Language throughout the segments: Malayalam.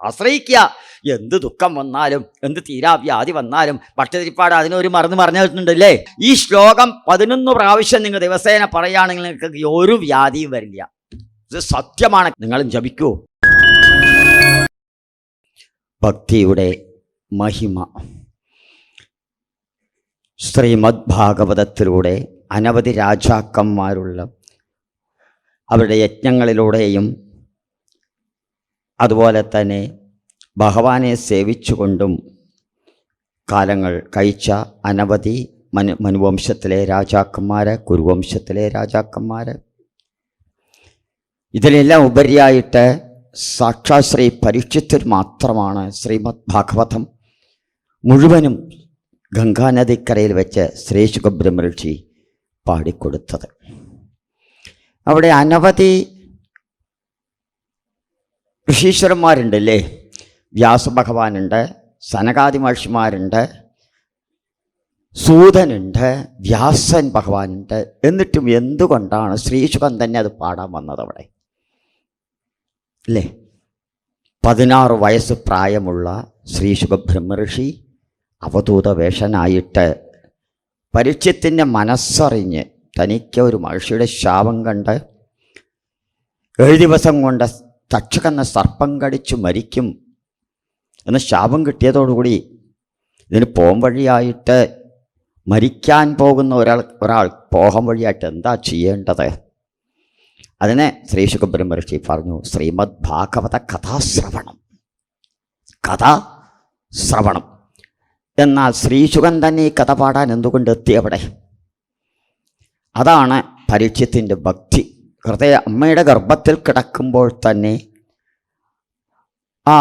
ആശ്രയിക്കുക. എന്ത് ദുഃഖം വന്നാലും എന്ത് തീരാവ്യാധി വന്നാലും ഭട്ടതിരിപ്പാട് അതിനൊരു മറന്ന് പറഞ്ഞിട്ടുണ്ടല്ലേ. ഈ ശ്ലോകം 11 പ്രാവശ്യം നിങ്ങൾ ദിവസേന പറയുകയാണെങ്കിൽ നിങ്ങൾക്ക് ഒരു വ്യാധിയും വരില്ല. ഇത് സത്യമാണ്. നിങ്ങളും ജപിക്കൂ. ഭക്തിയുടെ മഹിമ ശ്രീമദ് ഭാഗവതത്തിലൂടെ അനവധി രാജാക്കന്മാരുള്ള അവരുടെ യജ്ഞങ്ങളിലൂടെയും അതുപോലെ തന്നെ ഭഗവാനെ സേവിച്ചുകൊണ്ടും കാലങ്ങൾ കഴിച്ച അനവധി മനുവംശത്തിലെ രാജാക്കന്മാർ, കുരുവംശത്തിലെ രാജാക്കന്മാർ, ഇതിലെല്ലാം ഉപരിയായിട്ട് സാക്ഷാത് ശ്രീ പരീക്ഷിത്തിൽ മാത്രമാണ് ശ്രീമദ് ഭാഗവതം മുഴുവനും ഗംഗാനദിക്കരയിൽ വെച്ച് ശ്രീ ശുകബ്രഹ്മർഷി പാടിക്കൊടുത്തത്. അവിടെ അനവധി ഋഷീശ്വരന്മാരുണ്ടല്ലേ. വ്യാസഭഗവാനുണ്ട്, സനകാദി മഹർഷിമാരുണ്ട്, സൂതനുണ്ട്, വ്യാസൻ ഭഗവാനുണ്ട്. എന്നിട്ടും എന്തുകൊണ്ടാണ് ശ്രീശുകൻ തന്നെ അത് പാടാൻ വന്നത് അവിടെ അല്ലേ? 16 വയസ്സ് പ്രായമുള്ള ശ്രീശുക ബ്രഹ്മർഷി അവധൂത വേഷനായിട്ട് പരീക്ഷത്തിൻ്റെ മനസ്സറിഞ്ഞ് തനിക്ക് ഒരു മഹർഷിയുടെ ശാപം കണ്ട് 7 ദിവസം കൊണ്ട് തക്ഷകെന്ന സർപ്പം കടിച്ചു മരിക്കും എന്ന ശാപം കിട്ടിയതോടുകൂടി ഇതിന് പോം വഴിയായിട്ട് മരിക്കാൻ പോകുന്ന ഒരാൾ പോകം വഴിയായിട്ട് എന്താ ചെയ്യേണ്ടത്? അതിനെ ശ്രീ ശുകബ്രഹ്മർഷി പറഞ്ഞു, ശ്രീമദ് ഭാഗവത കഥാശ്രവണം. എന്നാൽ ശ്രീശുകൻ തന്നെ ഈ കഥ പാടാൻ എന്തുകൊണ്ട് എത്തി അവിടെ? അതാണ് പരീക്ഷത്തിൻ്റെ ഭക്തി. അമ്മയുടെ ഗർഭത്തിൽ കിടക്കുമ്പോൾ തന്നെ ആ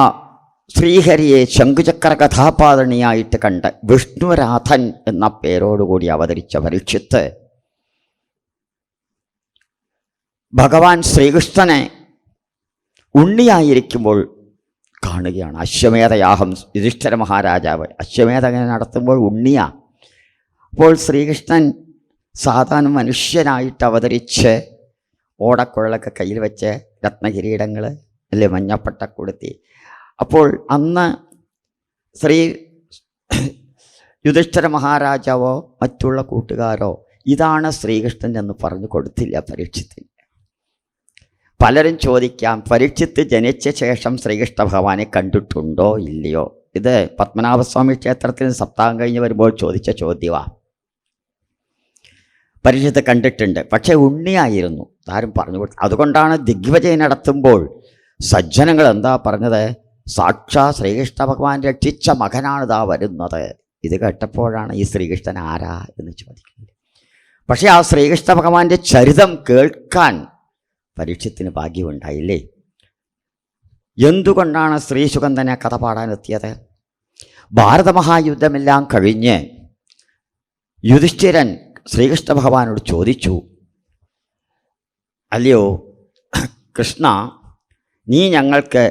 ശ്രീഹരിയെ ശംഖുചക്ര കഥാപാതണിയായിട്ട് കണ്ട് വിഷ്ണുരാധൻ എന്ന പേരോടുകൂടി അവതരിച്ച പരീക്ഷത്ത് ഭഗവാൻ ശ്രീകൃഷ്ണനെ ഉണ്ണിയായിരിക്കുമ്പോൾ കാണുകയാണ്. അശ്വമേധയാഗം യുധിഷ്ഠിര മഹാരാജാവ് അശ്വമേധം നടത്തുമ്പോൾ ഉണ്ണിയാ. അപ്പോൾ ശ്രീകൃഷ്ണൻ സാധാരണ മനുഷ്യനായിട്ട് അവതരിച്ച് ഓടക്കുഴലൊക്കെ കയ്യിൽ വെച്ച് രത്നകിരീടങ്ങൾ അല്ലേ മഞ്ഞപ്പട്ട കൊടുത്തി. അപ്പോൾ അന്ന് ശ്രീ യുധിഷ്ഠിര മഹാരാജാവോ മറ്റുള്ള കൂട്ടുകാരോ ഇതാണ് ശ്രീകൃഷ്ണൻ എന്ന് പറഞ്ഞു കൊടുത്തില്ല പരീക്ഷത്തിന്. പലരും ചോദിക്കാം, പരീക്ഷിത്ത് ജനിച്ച ശേഷം ശ്രീകൃഷ്ണ ഭഗവാനെ കണ്ടിട്ടുണ്ടോ ഇല്ലയോ? ഇത് പത്മനാഭസ്വാമി ക്ഷേത്രത്തിൽ സപ്താഹം കഴിഞ്ഞ് വരുമ്പോൾ ചോദിച്ച ചോദ്യമാണ്. പരീക്ഷത്ത് കണ്ടിട്ടുണ്ട്, പക്ഷേ ഉണ്ണിയായിരുന്നു, ആരും പറഞ്ഞു കൊടുത്തു. അതുകൊണ്ടാണ് ദിഗ്വിജയം നടത്തുമ്പോൾ സജ്ജനങ്ങൾ എന്താ പറഞ്ഞത്? സാക്ഷാ ശ്രീകൃഷ്ണ ഭഗവാൻ രക്ഷിച്ച മകനാണിതാ വരുന്നത്. ഇത് കേട്ടപ്പോഴാണ് ഈ ശ്രീകൃഷ്ണൻ ആരാ എന്ന് ചോദിക്കുന്നത്. പക്ഷേ ആ ശ്രീകൃഷ്ണ ഭഗവാന്റെ ചരിതം കേൾക്കാൻ പരീക്ഷത്തിന് ഭാഗ്യമുണ്ടായില്ലേ? എന്തുകൊണ്ടാണ് ശ്രീശുകൻ തന്നെ കഥ പാടാനെത്തിയത്? ഭാരതമഹായുദ്ധമെല്ലാം കഴിഞ്ഞ് യുധിഷ്ഠിരൻ ശ്രീകൃഷ്ണ ഭഗവാനോട് ചോദിച്ചു, അല്ലയോ കൃഷ്ണ, നീ ഞങ്ങൾക്ക്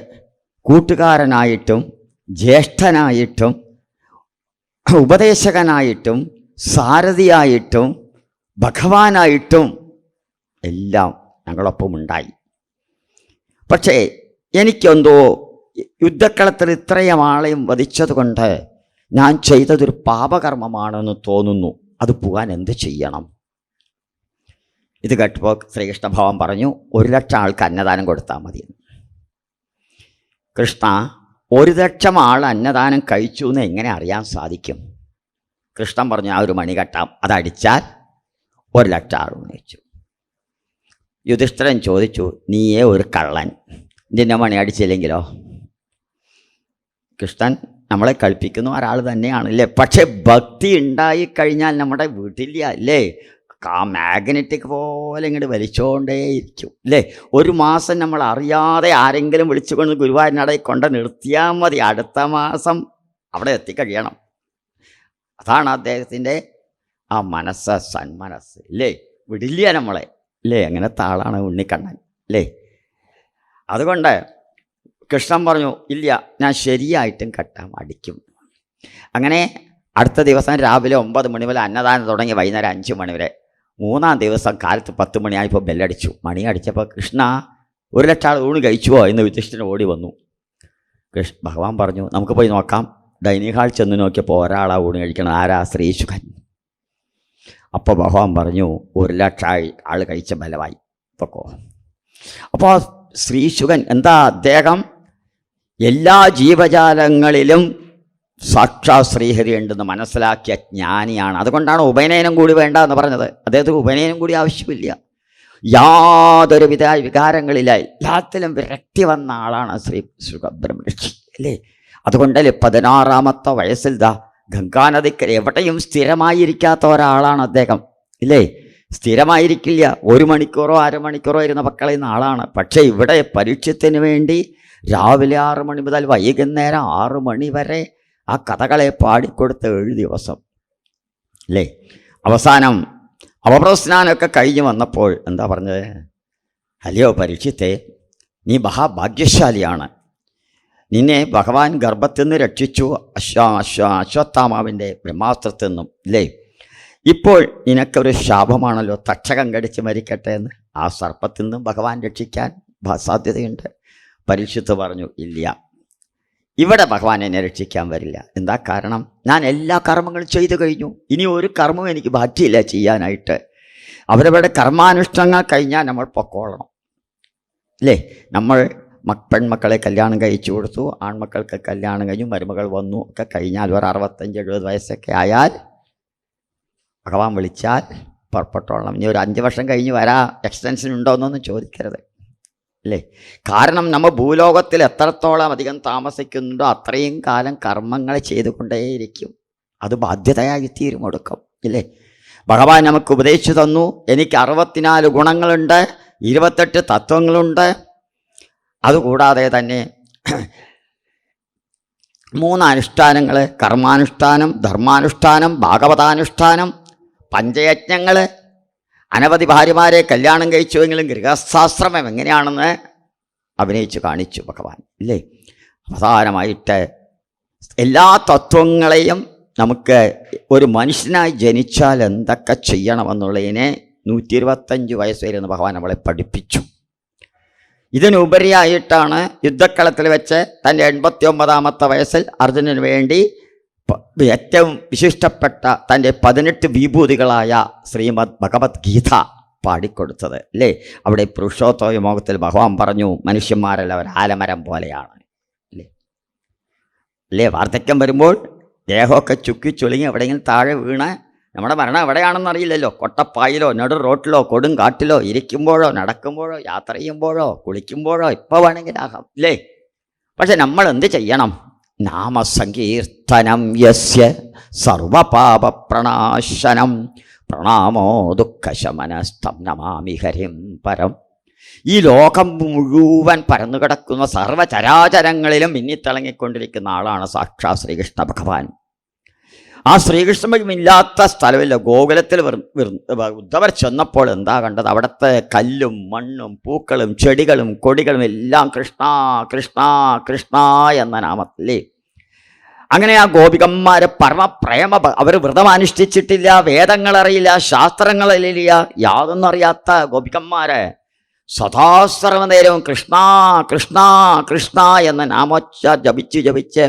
കൂട്ടുകാരനായിട്ടും ജ്യേഷ്ഠനായിട്ടും ഉപദേശകനായിട്ടും സാരഥിയായിട്ടും ഭഗവാനായിട്ടും എല്ലാം ഞങ്ങളൊപ്പം ഉണ്ടായി. പക്ഷേ എനിക്കെന്തോ യുദ്ധക്കളത്തിൽ ഇത്രയും ആളെയും വധിച്ചതുകൊണ്ട് ഞാൻ ചെയ്തതൊരു പാപകർമ്മമാണെന്ന് തോന്നുന്നു. അത് പോകാൻ എന്ത് ചെയ്യണം? ഇത് കേട്ടപ്പോൾ ശ്രീകൃഷ്ണ ഭഗവാൻ പറഞ്ഞു, 1,00,000 ആൾക്ക് അന്നദാനം കൊടുത്താൽ മതി. കൃഷ്ണ, 1,00,000 ആൾ അന്നദാനം കഴിച്ചു എന്ന് എങ്ങനെ അറിയാൻ സാധിക്കും? കൃഷ്ണൻ പറഞ്ഞു, ആ ഒരു മണി കെട്ടാം, അതടിച്ചാൽ 1,00,000 ആൾ ഉന്നയിച്ചു. യുധിഷ്ഠിരൻ ചോദിച്ചു, നീയേ ഒരു കള്ളൻ, നിന്നെ മണി അടിച്ചില്ലെങ്കിലോ? കൃഷ്ണൻ നമ്മളെ കളിപ്പിക്കുന്ന ഒരാൾ തന്നെയാണല്ലേ. പക്ഷെ ഭക്തി ഉണ്ടായിക്കഴിഞ്ഞാൽ നമ്മുടെ വീട്ടില്ല അല്ലേ, മാഗ്നറ്റിക് പോലെ ഇങ്ങോട്ട് വലിച്ചുകൊണ്ടേയിരിക്കും അല്ലേ. 1 മാസം നമ്മൾ അറിയാതെ ആരെങ്കിലും വിളിച്ചുകൊണ്ട് ഗുരുവായൂരിനടയിൽ കൊണ്ട് നിർത്തിയാൽ മതി, അടുത്ത മാസം അവിടെ എത്തിക്കഴിയണം. അതാണ് അദ്ദേഹത്തിൻ്റെ ആ മനസ്സ്, സന്മനസ്സ് അല്ലേ. വിടില്ല നമ്മളെ അല്ലേ. അങ്ങനത്തെ ആളാണ് ഉണ്ണിക്കണ്ണൻ അല്ലേ. അതുകൊണ്ട് കൃഷ്ണൻ പറഞ്ഞു, ഇല്ല, ഞാൻ ശരിയായിട്ടും കെട്ടാൻ അടിക്കും. അങ്ങനെ അടുത്ത ദിവസം രാവിലെ 9 മണി മുതൽ അന്നദാനം തുടങ്ങി വൈകുന്നേരം 5 മണി വരെ. 3-ാം ദിവസം കാലത്ത് 10 മണിയായപ്പോൾ ബെല്ലടിച്ചു. മണി അടിച്ചപ്പോൾ, കൃഷ്ണ 1,00,000 ആൾ ഊണ് കഴിച്ചുവോ എന്ന് യുധിഷ്ഠിരൻ ഓടി വന്നു. ഭഗവാൻ പറഞ്ഞു നമുക്ക് പോയി നോക്കാം. ഡൈനിങ് ഹാൾ ചെന്ന് നോക്കിയപ്പോൾ ഒരാളാ ഊണ് കഴിക്കണം. ആരാ? ശ്രീശുഖൻ. അപ്പോൾ ഭഗവാൻ പറഞ്ഞു 1,00,000 ആൾ കഴിച്ച ബലമായി പൊക്കോ. അപ്പോൾ ശ്രീശുഖൻ എന്താ? അദ്ദേഹം എല്ലാ ജീവജാലങ്ങളിലും സാക്ഷാത് ശ്രീഹരി ഉണ്ടെന്ന് മനസ്സിലാക്കിയ ജ്ഞാനിയാണ്. അതുകൊണ്ടാണ് ഉപനയനം കൂടി വേണ്ട എന്ന് പറഞ്ഞത്. അദ്ദേഹത്തിന് ഉപനയനം കൂടി ആവശ്യമില്ല. യാതൊരു വികാരങ്ങളില്ല, എല്ലാത്തിലും വിരക്തി വന്ന ആളാണ് ശ്രീ സുഖബ്രഹ്മർഷി അല്ലേ. അതുകൊണ്ടല്ലേ 16-ാമത്തെ വയസ്സിൽ ഗംഗാനദിക്കര എവിടെയും സ്ഥിരമായിരിക്കാത്ത ഒരാളാണ് അദ്ദേഹം ഇല്ലേ. സ്ഥിരമായിരിക്കില്ല, 1 മണിക്കൂറോ 1/2 മണിക്കൂറോ ഇരുന്ന പക്കളയുന്ന ആളാണ്. പക്ഷേ ഇവിടെ പരീക്ഷത്തിന് വേണ്ടി രാവിലെ 6 മണി മുതൽ വൈകുന്നേരം 6 മണി വരെ ആ കഥകളെ പാടിക്കൊടുത്ത 7 ദിവസം അല്ലേ. അവസാനം അവപ്രസ്നാനമൊക്കെ കഴിഞ്ഞ് വന്നപ്പോൾ എന്താ പറഞ്ഞത്? അല്ലയോ പരീക്ഷത്തെ, നീ മഹാഭാഗ്യശാലിയാണ്. നിന്നെ ഭഗവാൻ ഗർഭത്തിൽ നിന്ന് രക്ഷിച്ചു, അശ്വത്ഥാമാവിൻ്റെ ബ്രഹ്മാസ്ത്രത്തിൽ നിന്നും ഇല്ലേ. ഇപ്പോൾ നിനക്കൊരു ശാപമാണല്ലോ, തക്ഷകം കടിച്ച് മരിക്കട്ടെ എന്ന്. ആ സർപ്പത്തിൽ നിന്നും ഭഗവാൻ രക്ഷിക്കാൻ സാധ്യതയുണ്ട്. പരീക്ഷിത്ത് പറഞ്ഞു, ഇല്ല, ഇവിടെ ഭഗവാൻ എന്നെ രക്ഷിക്കാൻ വരില്ല. എന്താ കാരണം? ഞാൻ എല്ലാ കർമ്മങ്ങളും ചെയ്തു കഴിഞ്ഞു. ഇനി ഒരു കർമ്മവും എനിക്ക് ബാക്കിയില്ല ചെയ്യാനായിട്ട്. അവരവരുടെ കർമാനുഷ്ഠങ്ങൾ കഴിഞ്ഞാൽ നമ്മൾ പൊക്കോളണം അല്ലേ. നമ്മൾ പെൺമക്കളെ കല്യാണം കഴിച്ചു കൊടുത്തു, ആൺമക്കൾക്ക് കല്യാണം കഴിഞ്ഞു, മരുമകൾ വന്നു ഒക്കെ കഴിഞ്ഞാൽ ഒരു 65-70 വയസ്സൊക്കെ ആയാൽ ഭഗവാൻ വിളിച്ചാൽ പുറപ്പെട്ടോളണം. ഇനി ഒരു 5 വർഷം കഴിഞ്ഞ് എക്സ്റ്റൻഷൻ ഉണ്ടോയെന്നൊന്നും ചോദിക്കരുത് അല്ലേ. കാരണം നമ്മൾ ഭൂലോകത്തിൽ എത്രത്തോളം അധികം താമസിക്കുന്നുണ്ടോ അത്രയും കാലം കർമ്മങ്ങൾ ചെയ്തുകൊണ്ടേയിരിക്കും. അത് ബാധ്യതയായി തീരും ഒടുക്കം ഇല്ലേ. ഭഗവാൻ നമുക്ക് ഉപദേശിച്ചു തന്നു, എനിക്ക് 64 ഗുണങ്ങളുണ്ട്, 28 തത്വങ്ങളുണ്ട്. അതുകൂടാതെ തന്നെ 3 അനുഷ്ഠാനങ്ങൾ: കർമാനുഷ്ഠാനം, ധർമാനുഷ്ഠാനം, ഭാഗവതാനുഷ്ഠാനം, പഞ്ചയജ്ഞങ്ങൾ. അനവധി ഭാര്യമാരെ കല്യാണം കഴിച്ചുവെങ്കിലും ഗൃഹസ്ഥാശ്രമം എങ്ങനെയാണെന്ന് അഭിനയിച്ചു കാണിച്ചു ഭഗവാൻ ഇല്ലേ. അവസാനമായിട്ട് എല്ലാ തത്വങ്ങളെയും നമുക്ക് ഒരു മനുഷ്യനായി ജനിച്ചാൽ എന്തൊക്കെ ചെയ്യണമെന്നുള്ളതിനെ 125 വയസ്സ് വരെ ഭഗവാൻ നമ്മളെ പഠിപ്പിച്ചു. ഇതിനുപരിയായിട്ടാണ് യുദ്ധക്കളത്തിൽ വെച്ച് തൻ്റെ 89-ാമത്തെ വയസ്സിൽ അർജുനന് വേണ്ടി ഏറ്റവും വിശിഷ്ടപ്പെട്ട തൻ്റെ 18 വിഭൂതികളായ ശ്രീമദ് ഭഗവത്ഗീത പാടിക്കൊടുത്തത് അല്ലേ. അവിടെ പുരുഷോത്തമ യോഗത്തിൽ ഭഗവാൻ പറഞ്ഞു, മനുഷ്യന്മാരെല്ലാം ഒരു ആലമരം പോലെയാണ് അല്ലേ. വാർദ്ധക്യം വരുമ്പോൾ ദേഹമൊക്കെ ചുക്കിച്ചുളുങ്ങി എവിടെയെങ്കിലും താഴെ വീണ് നമ്മുടെ മരണം എവിടെയാണെന്ന് അറിയില്ലല്ലോ. കൊട്ടപ്പായിലോ നടു റോട്ടിലോ കൊടുങ്കാട്ടിലോ ഇരിക്കുമ്പോഴോ നടക്കുമ്പോഴോ യാത്ര ചെയ്യുമ്പോഴോ കുളിക്കുമ്പോഴോ ഇപ്പോൾ വേണമെങ്കിലാകാം അല്ലേ. പക്ഷെ നമ്മൾ എന്ത് ചെയ്യണം? നാമസങ്കീർത്തനം യസ്യ സർവപാപപ്രണാശനം പ്രണാമോ ദുഃഖശമനസ്തം നമാമി ഹരിം പരം. ഈ ലോകം മുഴുവൻ പരന്നു കിടക്കുന്ന സർവചരാചരങ്ങളിലും മിന്നിത്തിളങ്ങിക്കൊണ്ടിരിക്കുന്ന ആളാണ് സാക്ഷാത് ശ്രീകൃഷ്ണ ഭഗവാൻ. ആ ശ്രീകൃഷ്ണമില്ലാത്ത സ്ഥലമില്ല. ഗോകുലത്തിൽ ഉദ്ധവർ ചെന്നപ്പോൾ എന്താ കണ്ടത്? അവിടുത്തെ കല്ലും മണ്ണും പൂക്കളും ചെടികളും കൊടികളും എല്ലാം കൃഷ്ണ കൃഷ്ണ കൃഷ്ണ എന്ന നാമത്തിലേ. അങ്ങനെ ആ ഗോപികന്മാരെ പരമപ്രേമ, അവർ വ്രതം അനുഷ്ഠിച്ചിട്ടില്ല, വേദങ്ങളറിയില്ല, ശാസ്ത്രങ്ങളില്ല, യാതൊന്നും അറിയാത്ത ഗോപികന്മാരെ സദാസർവനേരവും കൃഷ്ണ കൃഷ്ണ കൃഷ്ണ എന്ന നാമോച്ച ജപിച്ച്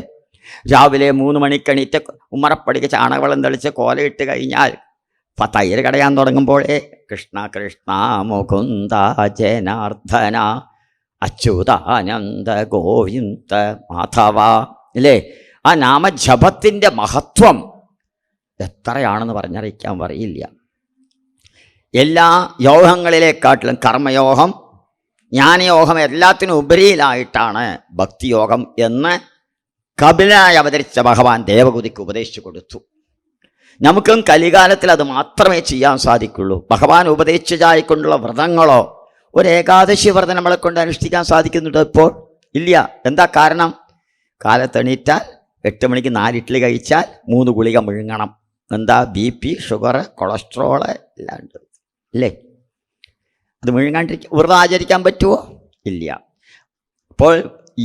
രാവിലെ 3 മണിക്കണീറ്റ് ഉമ്മറപ്പടിക്ക് ചാണകവെള്ളം തെളിച്ച് കോലയിട്ട് കഴിഞ്ഞാൽ തൈര് കടയാൻ തുടങ്ങുമ്പോഴേ കൃഷ്ണ കൃഷ്ണ മുകുന്ദ ജനാർദ്ദന അച്യുതാനന്ദ ഗോവിന്ദ മാധവ ഇല്ലേ. ആ നാമജപത്തിൻ്റെ മഹത്വം എത്രയാണെന്ന് പറഞ്ഞറിയിക്കാൻ പറയില്ല. എല്ലാ യോഗങ്ങളിലേക്കാട്ടിലും കർമ്മയോഗം, ജ്ഞാനയോഗം എല്ലാത്തിനും ഉപരിയിലായിട്ടാണ് ഭക്തിയോഗം എന്ന് കപിലനായി അവതരിച്ച ഭഗവാൻ ദേവകുതിക്ക് ഉപദേശിച്ചു കൊടുത്തു. നമുക്കും കലികാലത്തിൽ അത് മാത്രമേ ചെയ്യാൻ സാധിക്കുള്ളൂ. ഭഗവാൻ ഉപദേശിച്ചായിക്കൊണ്ടുള്ള വ്രതങ്ങളോ ഒരു ഏകാദശി വ്രതം നമ്മളെ കൊണ്ട് അനുഷ്ഠിക്കാൻ സാധിക്കുന്നുണ്ടോ? ഇപ്പോൾ ഇല്ല. എന്താ കാരണം? കാലത്തെണീറ്റാൽ 8 മണിക്ക് 4 ഇഡ്ഡലി കഴിച്ചാൽ 3 ഗുളിക മുഴുങ്ങണം. എന്താ? BP, ഷുഗർ, കൊളസ്ട്രോള് എല്ലാം ഉണ്ട് അല്ലേ. അത് വ്രതം ആചരിക്കാൻ പറ്റുമോ? ഇല്ല. അപ്പോൾ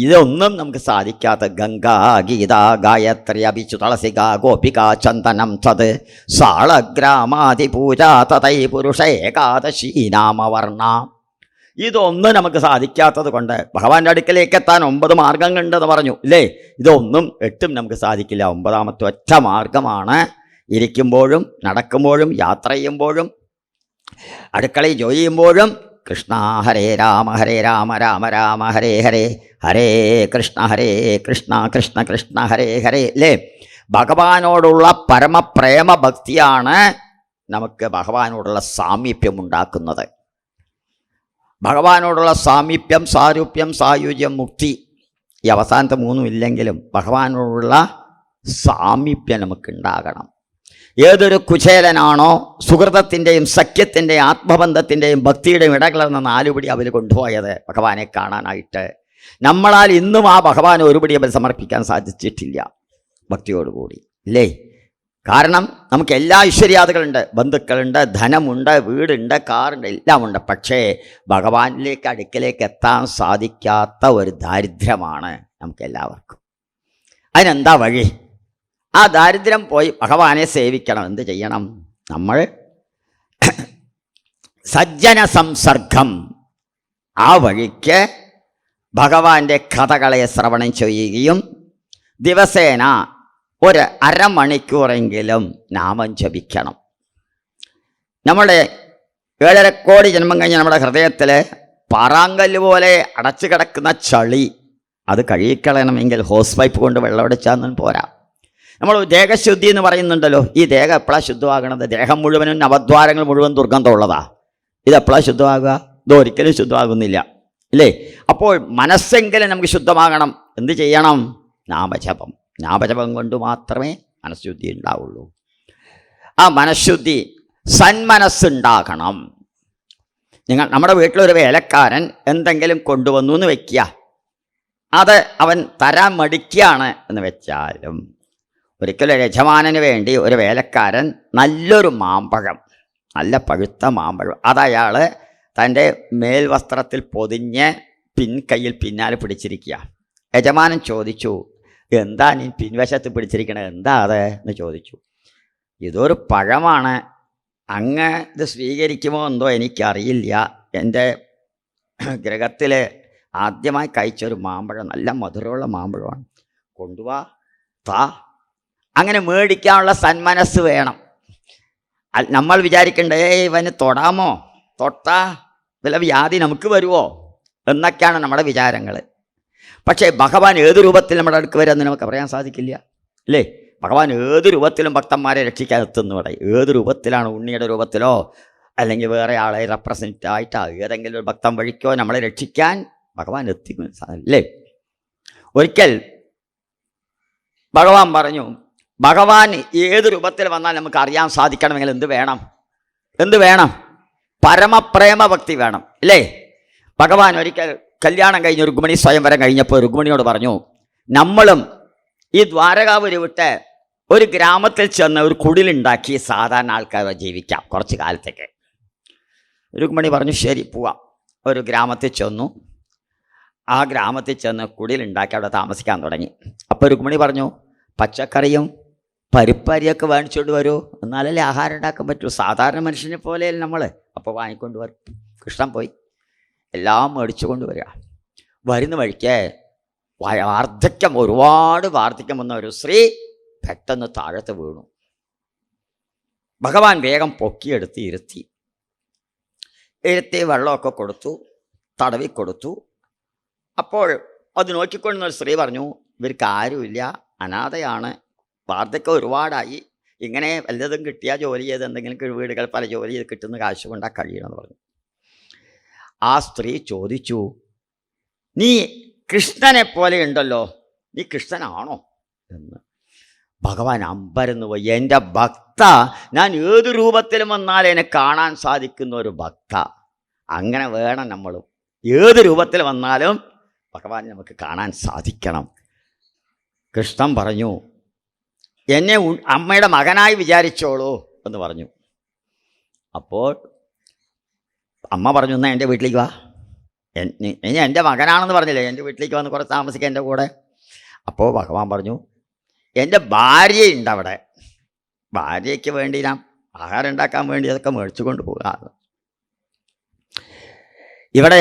ഇതൊന്നും നമുക്ക് സാധിക്കാത്ത ഗംഗാ ഗീത ഗായത്രി അഭിച്ചു തുളസിക ഗോപിക ചന്ദനം തത് സാളഗ്രാമാതിപൂജ തതൈ പുരുഷ ഏകാദശി നാമവർണ. ഇതൊന്നും നമുക്ക് സാധിക്കാത്തത് കൊണ്ട് ഭഗവാന്റെ അടുക്കലേക്ക് എത്താൻ 9 മാർഗങ്ങളുണ്ടെന്ന് പറഞ്ഞു ഇല്ലേ? ഇതൊന്നും 8ഉം നമുക്ക് സാധിക്കില്ല. 9ാമത്തെ ഒറ്റ മാർഗമാണ് ഇരിക്കുമ്പോഴും നടക്കുമ്പോഴും യാത്ര ചെയ്യുമ്പോഴും അടുക്കളയിൽ ജോലി ചെയ്യുമ്പോഴും കൃഷ്ണ ഹരേ രാമ രാമ രാമ ഹരേ ഹരേ, ഹരേ കൃഷ്ണ കൃഷ്ണ കൃഷ്ണ ഹരേ ഹരേ അല്ലേ? ഭഗവാനോടുള്ള പരമപ്രേമ ഭക്തിയാണ് നമുക്ക് ഭഗവാനോടുള്ള സാമീപ്യം ഉണ്ടാക്കുന്നത്. ഭഗവാനോടുള്ള സാമീപ്യം, സാരൂപ്യം, സായുജ്യം, മുക്തി, ഈ അവസാനത്തെ 3ഉം ഇല്ലെങ്കിലും ഭഗവാനോടുള്ള സാമീപ്യം നമുക്കുണ്ടാകണം. ഏതൊരു കുചേലനാണോ സുഹൃതത്തിൻ്റെയും സഖ്യത്തിൻ്റെയും ആത്മബന്ധത്തിൻ്റെയും ഭക്തിയുടെയും ഇടകലർന്ന 4 പിടി അവർ കൊണ്ടുപോയത് ഭഗവാനെ കാണാനായിട്ട്, നമ്മളാൽ ഇന്നും ആ ഭഗവാനെ ഒരു പിടി അവർ സമർപ്പിക്കാൻ സാധിച്ചിട്ടില്ല ഭക്തിയോടുകൂടി ഇല്ലേ? കാരണം നമുക്ക് എല്ലാ ഐശ്വര്യാദികളുണ്ട്, ബന്ധുക്കളുണ്ട്, ധനമുണ്ട്, വീടുണ്ട്, കാറുണ്ട്, എല്ലാം ഉണ്ട്. പക്ഷേ ഭഗവാനിലേക്ക് അടുക്കലേക്ക് എത്താൻ സാധിക്കാത്ത ഒരു ദാരിദ്ര്യമാണ് നമുക്ക് എല്ലാവർക്കും. അതിനെന്താ വഴി? ആ ദാരിദ്ര്യം പോയി ഭഗവാനെ സേവിക്കണം. എന്ത് ചെയ്യണം? നമ്മൾ സജ്ജന സംസർഗം, ആ വഴിക്ക് ഭഗവാന്റെ കഥകളെ ശ്രവണം ചെയ്യുകയും ദിവസേന ഒരു അരമണിക്കൂറെങ്കിലും നാമം ജപിക്കണം. നമ്മുടെ 7.5 കോടി ജന്മം കഴിഞ്ഞ് നമ്മുടെ ഹൃദയത്തിൽ പാറാങ്കല്ല് പോലെ അടച്ചു കിടക്കുന്ന ചളി അത് കഴുകിക്കളയണമെങ്കിൽ ഹോസ് പൈപ്പ് കൊണ്ട് വെള്ളം അടിച്ചാൽ പോരാ. നമ്മൾ ദേഹശുദ്ധി എന്ന് പറയുന്നുണ്ടല്ലോ. ഈ ദേഹം എപ്പോഴാണ് ശുദ്ധമാകണത്? ദേഹം മുഴുവനും നവദ്വാരങ്ങൾ മുഴുവൻ ദുർഗന്ധമുള്ളതാ. ഇതെപ്പോഴാണ് ശുദ്ധമാകുക? ഇതൊരിക്കലും ശുദ്ധമാകുന്നില്ല ഇല്ലേ? അപ്പോൾ മനസ്സെങ്കിലും നമുക്ക് ശുദ്ധമാകണം. എന്ത് ചെയ്യണം? നാമജപം. നാമജപം കൊണ്ട് മാത്രമേ മനഃശുദ്ധി ഉണ്ടാവുള്ളൂ. ആ മനഃശുദ്ധി, സന്മനസ്സുണ്ടാകണം. നമ്മുടെ വീട്ടിലൊരു വേലക്കാരൻ എന്തെങ്കിലും കൊണ്ടുവന്നു എന്ന് വെക്കുക, അത് അവൻ തരാൻ മടിക്കുകയാണ് എന്ന് വെച്ചാലും, ഒരിക്കലും യജമാനന് വേണ്ടി ഒരു വേലക്കാരൻ നല്ലൊരു മാമ്പഴം, നല്ല പഴുത്ത മാമ്പഴം, അതയാൾ തൻ്റെ മേൽവസ്ത്രത്തിൽ പൊതിഞ്ഞ് കയ്യിൽ പിന്നാലെ പിടിച്ചിരിക്കുക. യജമാനൻ ചോദിച്ചു, എന്താ നീ പിൻവശത്ത് പിടിച്ചിരിക്കണത്, എന്താ അത് എന്ന് ചോദിച്ചു. ഇതൊരു പഴമാണ്, അങ്ങ് ഇത് സ്വീകരിക്കുമോ എന്തോ എനിക്കറിയില്ല. എൻ്റെ ഗൃഹത്തിൽ ആദ്യമായി കഴിച്ചൊരു മാമ്പഴം, നല്ല മധുരമുള്ള മാമ്പഴമാണ്, കൊണ്ടുവാ, താ. അങ്ങനെ മേടിക്കാനുള്ള സന്മനസ് വേണം. നമ്മൾ വിചാരിക്കണ്ടേ ഇവന് തൊടാമോ, തൊട്ടാ വല്ല വ്യാധി നമുക്ക് വരുമോ എന്നൊക്കെയാണ് നമ്മുടെ വിചാരങ്ങൾ. പക്ഷേ ഭഗവാൻ ഏത് രൂപത്തിൽ നമ്മുടെ അടുക്ക് വരുമെന്ന് നമുക്ക് പറയാൻ സാധിക്കില്ല അല്ലേ? ഭഗവാൻ ഏത് രൂപത്തിലും ഭക്തന്മാരെ രക്ഷിക്കാൻ എത്തുന്നു. പറയും ഏത് രൂപത്തിലാണ്, ഉണ്ണിയുടെ രൂപത്തിലോ അല്ലെങ്കിൽ വേറെ ആളെ റെപ്രസെൻ്റ് ആയിട്ടോ ഏതെങ്കിലും ഒരു ഭക്തൻ വഴിക്കോ നമ്മളെ രക്ഷിക്കാൻ ഭഗവാൻ എത്തിക്കും അല്ലേ? ഒരിക്കൽ ഭഗവാൻ പറഞ്ഞു, ഭഗവാൻ ഏത് രൂപത്തിൽ വന്നാൽ നമുക്ക് അറിയാൻ സാധിക്കണമെങ്കിൽ എന്ത് വേണം? എന്ത് വേണം? പരമപ്രേമ ഭക്തി വേണം അല്ലേ? ഭഗവാൻ ഒരിക്കൽ കല്യാണം കഴിഞ്ഞ് രുക്മിണി സ്വയംവരം കഴിഞ്ഞപ്പോൾ രുക്മിണിയോട് പറഞ്ഞു, നമ്മളും ഈ ദ്വാരകാപുരി വിട്ട് ഒരു ഗ്രാമത്തിൽ ചെന്ന് ഒരു കുടിലുണ്ടാക്കി സാധാരണ ആൾക്കാരെ ജീവിക്കാം കുറച്ച് കാലത്തേക്ക്. രുക്മിണി പറഞ്ഞു, ശരി പോവാം. ഒരു ഗ്രാമത്തിൽ ചെന്നു. ആ ഗ്രാമത്തിൽ ചെന്ന് കുടിലുണ്ടാക്കി അവിടെ താമസിക്കാൻ തുടങ്ങി. അപ്പോൾ രുക്മിണി പറഞ്ഞു, പച്ചക്കറിയും പരിപ്പരിയൊക്കെ വാങ്ങിച്ചുകൊണ്ട് വരൂ, എന്നാലല്ലേ ആഹാരം ഉണ്ടാക്കാൻ പറ്റൂ. സാധാരണ മനുഷ്യനെ പോലെയല്ല നമ്മൾ. അപ്പോൾ വാങ്ങിക്കൊണ്ട് വരും. കൃഷ്ണൻ പോയി എല്ലാം മേടിച്ചു കൊണ്ട് വരിക. വരുന്ന വഴിക്ക് വാർദ്ധക്യം, ഒരുപാട് വാർദ്ധക്യം വന്ന ഒരു സ്ത്രീ പെട്ടെന്ന് താഴത്ത് വീണു. ഭഗവാൻ വേഗം പൊക്കിയെടുത്ത് ഇരുത്തി വെള്ളമൊക്കെ കൊടുത്തു, തടവി കൊടുത്തു. അപ്പോൾ അത് നോക്കിക്കൊണ്ടുന്ന ഒരു സ്ത്രീ പറഞ്ഞു, ഇവർക്ക് ആരുമില്ല, അനാഥയാണ്, വാർദ്ധക്യം ഒരുപാടായി, ഇങ്ങനെ വല്ലതും കിട്ടിയാൽ ജോലി ചെയ്ത് എന്തെങ്കിലും വീടുകൾ പല ജോലി ചെയ്ത് കിട്ടുന്ന കാശ് കൊണ്ടാണ് കഴിയണമെന്ന് പറഞ്ഞു. ആ സ്ത്രീ ചോദിച്ചു, നീ കൃഷ്ണനെ പോലെ ഉണ്ടല്ലോ, നീ കൃഷ്ണനാണോ എന്ന്. ഭഗവാൻ അമ്പരന്ന് പോയി. എൻ്റെ ഭക്ത, ഞാൻ ഏത് രൂപത്തിലും വന്നാൽ എന്നെ കാണാൻ സാധിക്കുന്ന ഒരു ഭക്ത. അങ്ങനെ വേണം നമ്മളും. ഏത് രൂപത്തിൽ വന്നാലും ഭഗവാൻ നമുക്ക് കാണാൻ സാധിക്കണം. കൃഷ്ണൻ പറഞ്ഞു, എന്നെ അമ്മയുടെ മകനായി വിചാരിച്ചോളൂ എന്ന് പറഞ്ഞു. അപ്പോൾ അമ്മ പറഞ്ഞു, എന്നാൽ എൻ്റെ വീട്ടിലേക്ക് വാ, എൻ്റെ മകനാണെന്ന് പറഞ്ഞില്ലേ, എൻ്റെ വീട്ടിലേക്ക് വന്ന് കുറച്ച് താമസിക്കാം എൻ്റെ കൂടെ. അപ്പോൾ ഭഗവാൻ പറഞ്ഞു, എൻ്റെ ഭാര്യയുണ്ട് അവിടെ, ഭാര്യയ്ക്ക് വേണ്ടി ഞാൻ ആഹാരം ഉണ്ടാക്കാൻ വേണ്ടി അതൊക്കെ മേടിച്ചു കൊണ്ട് പോകാം. ഇവിടെ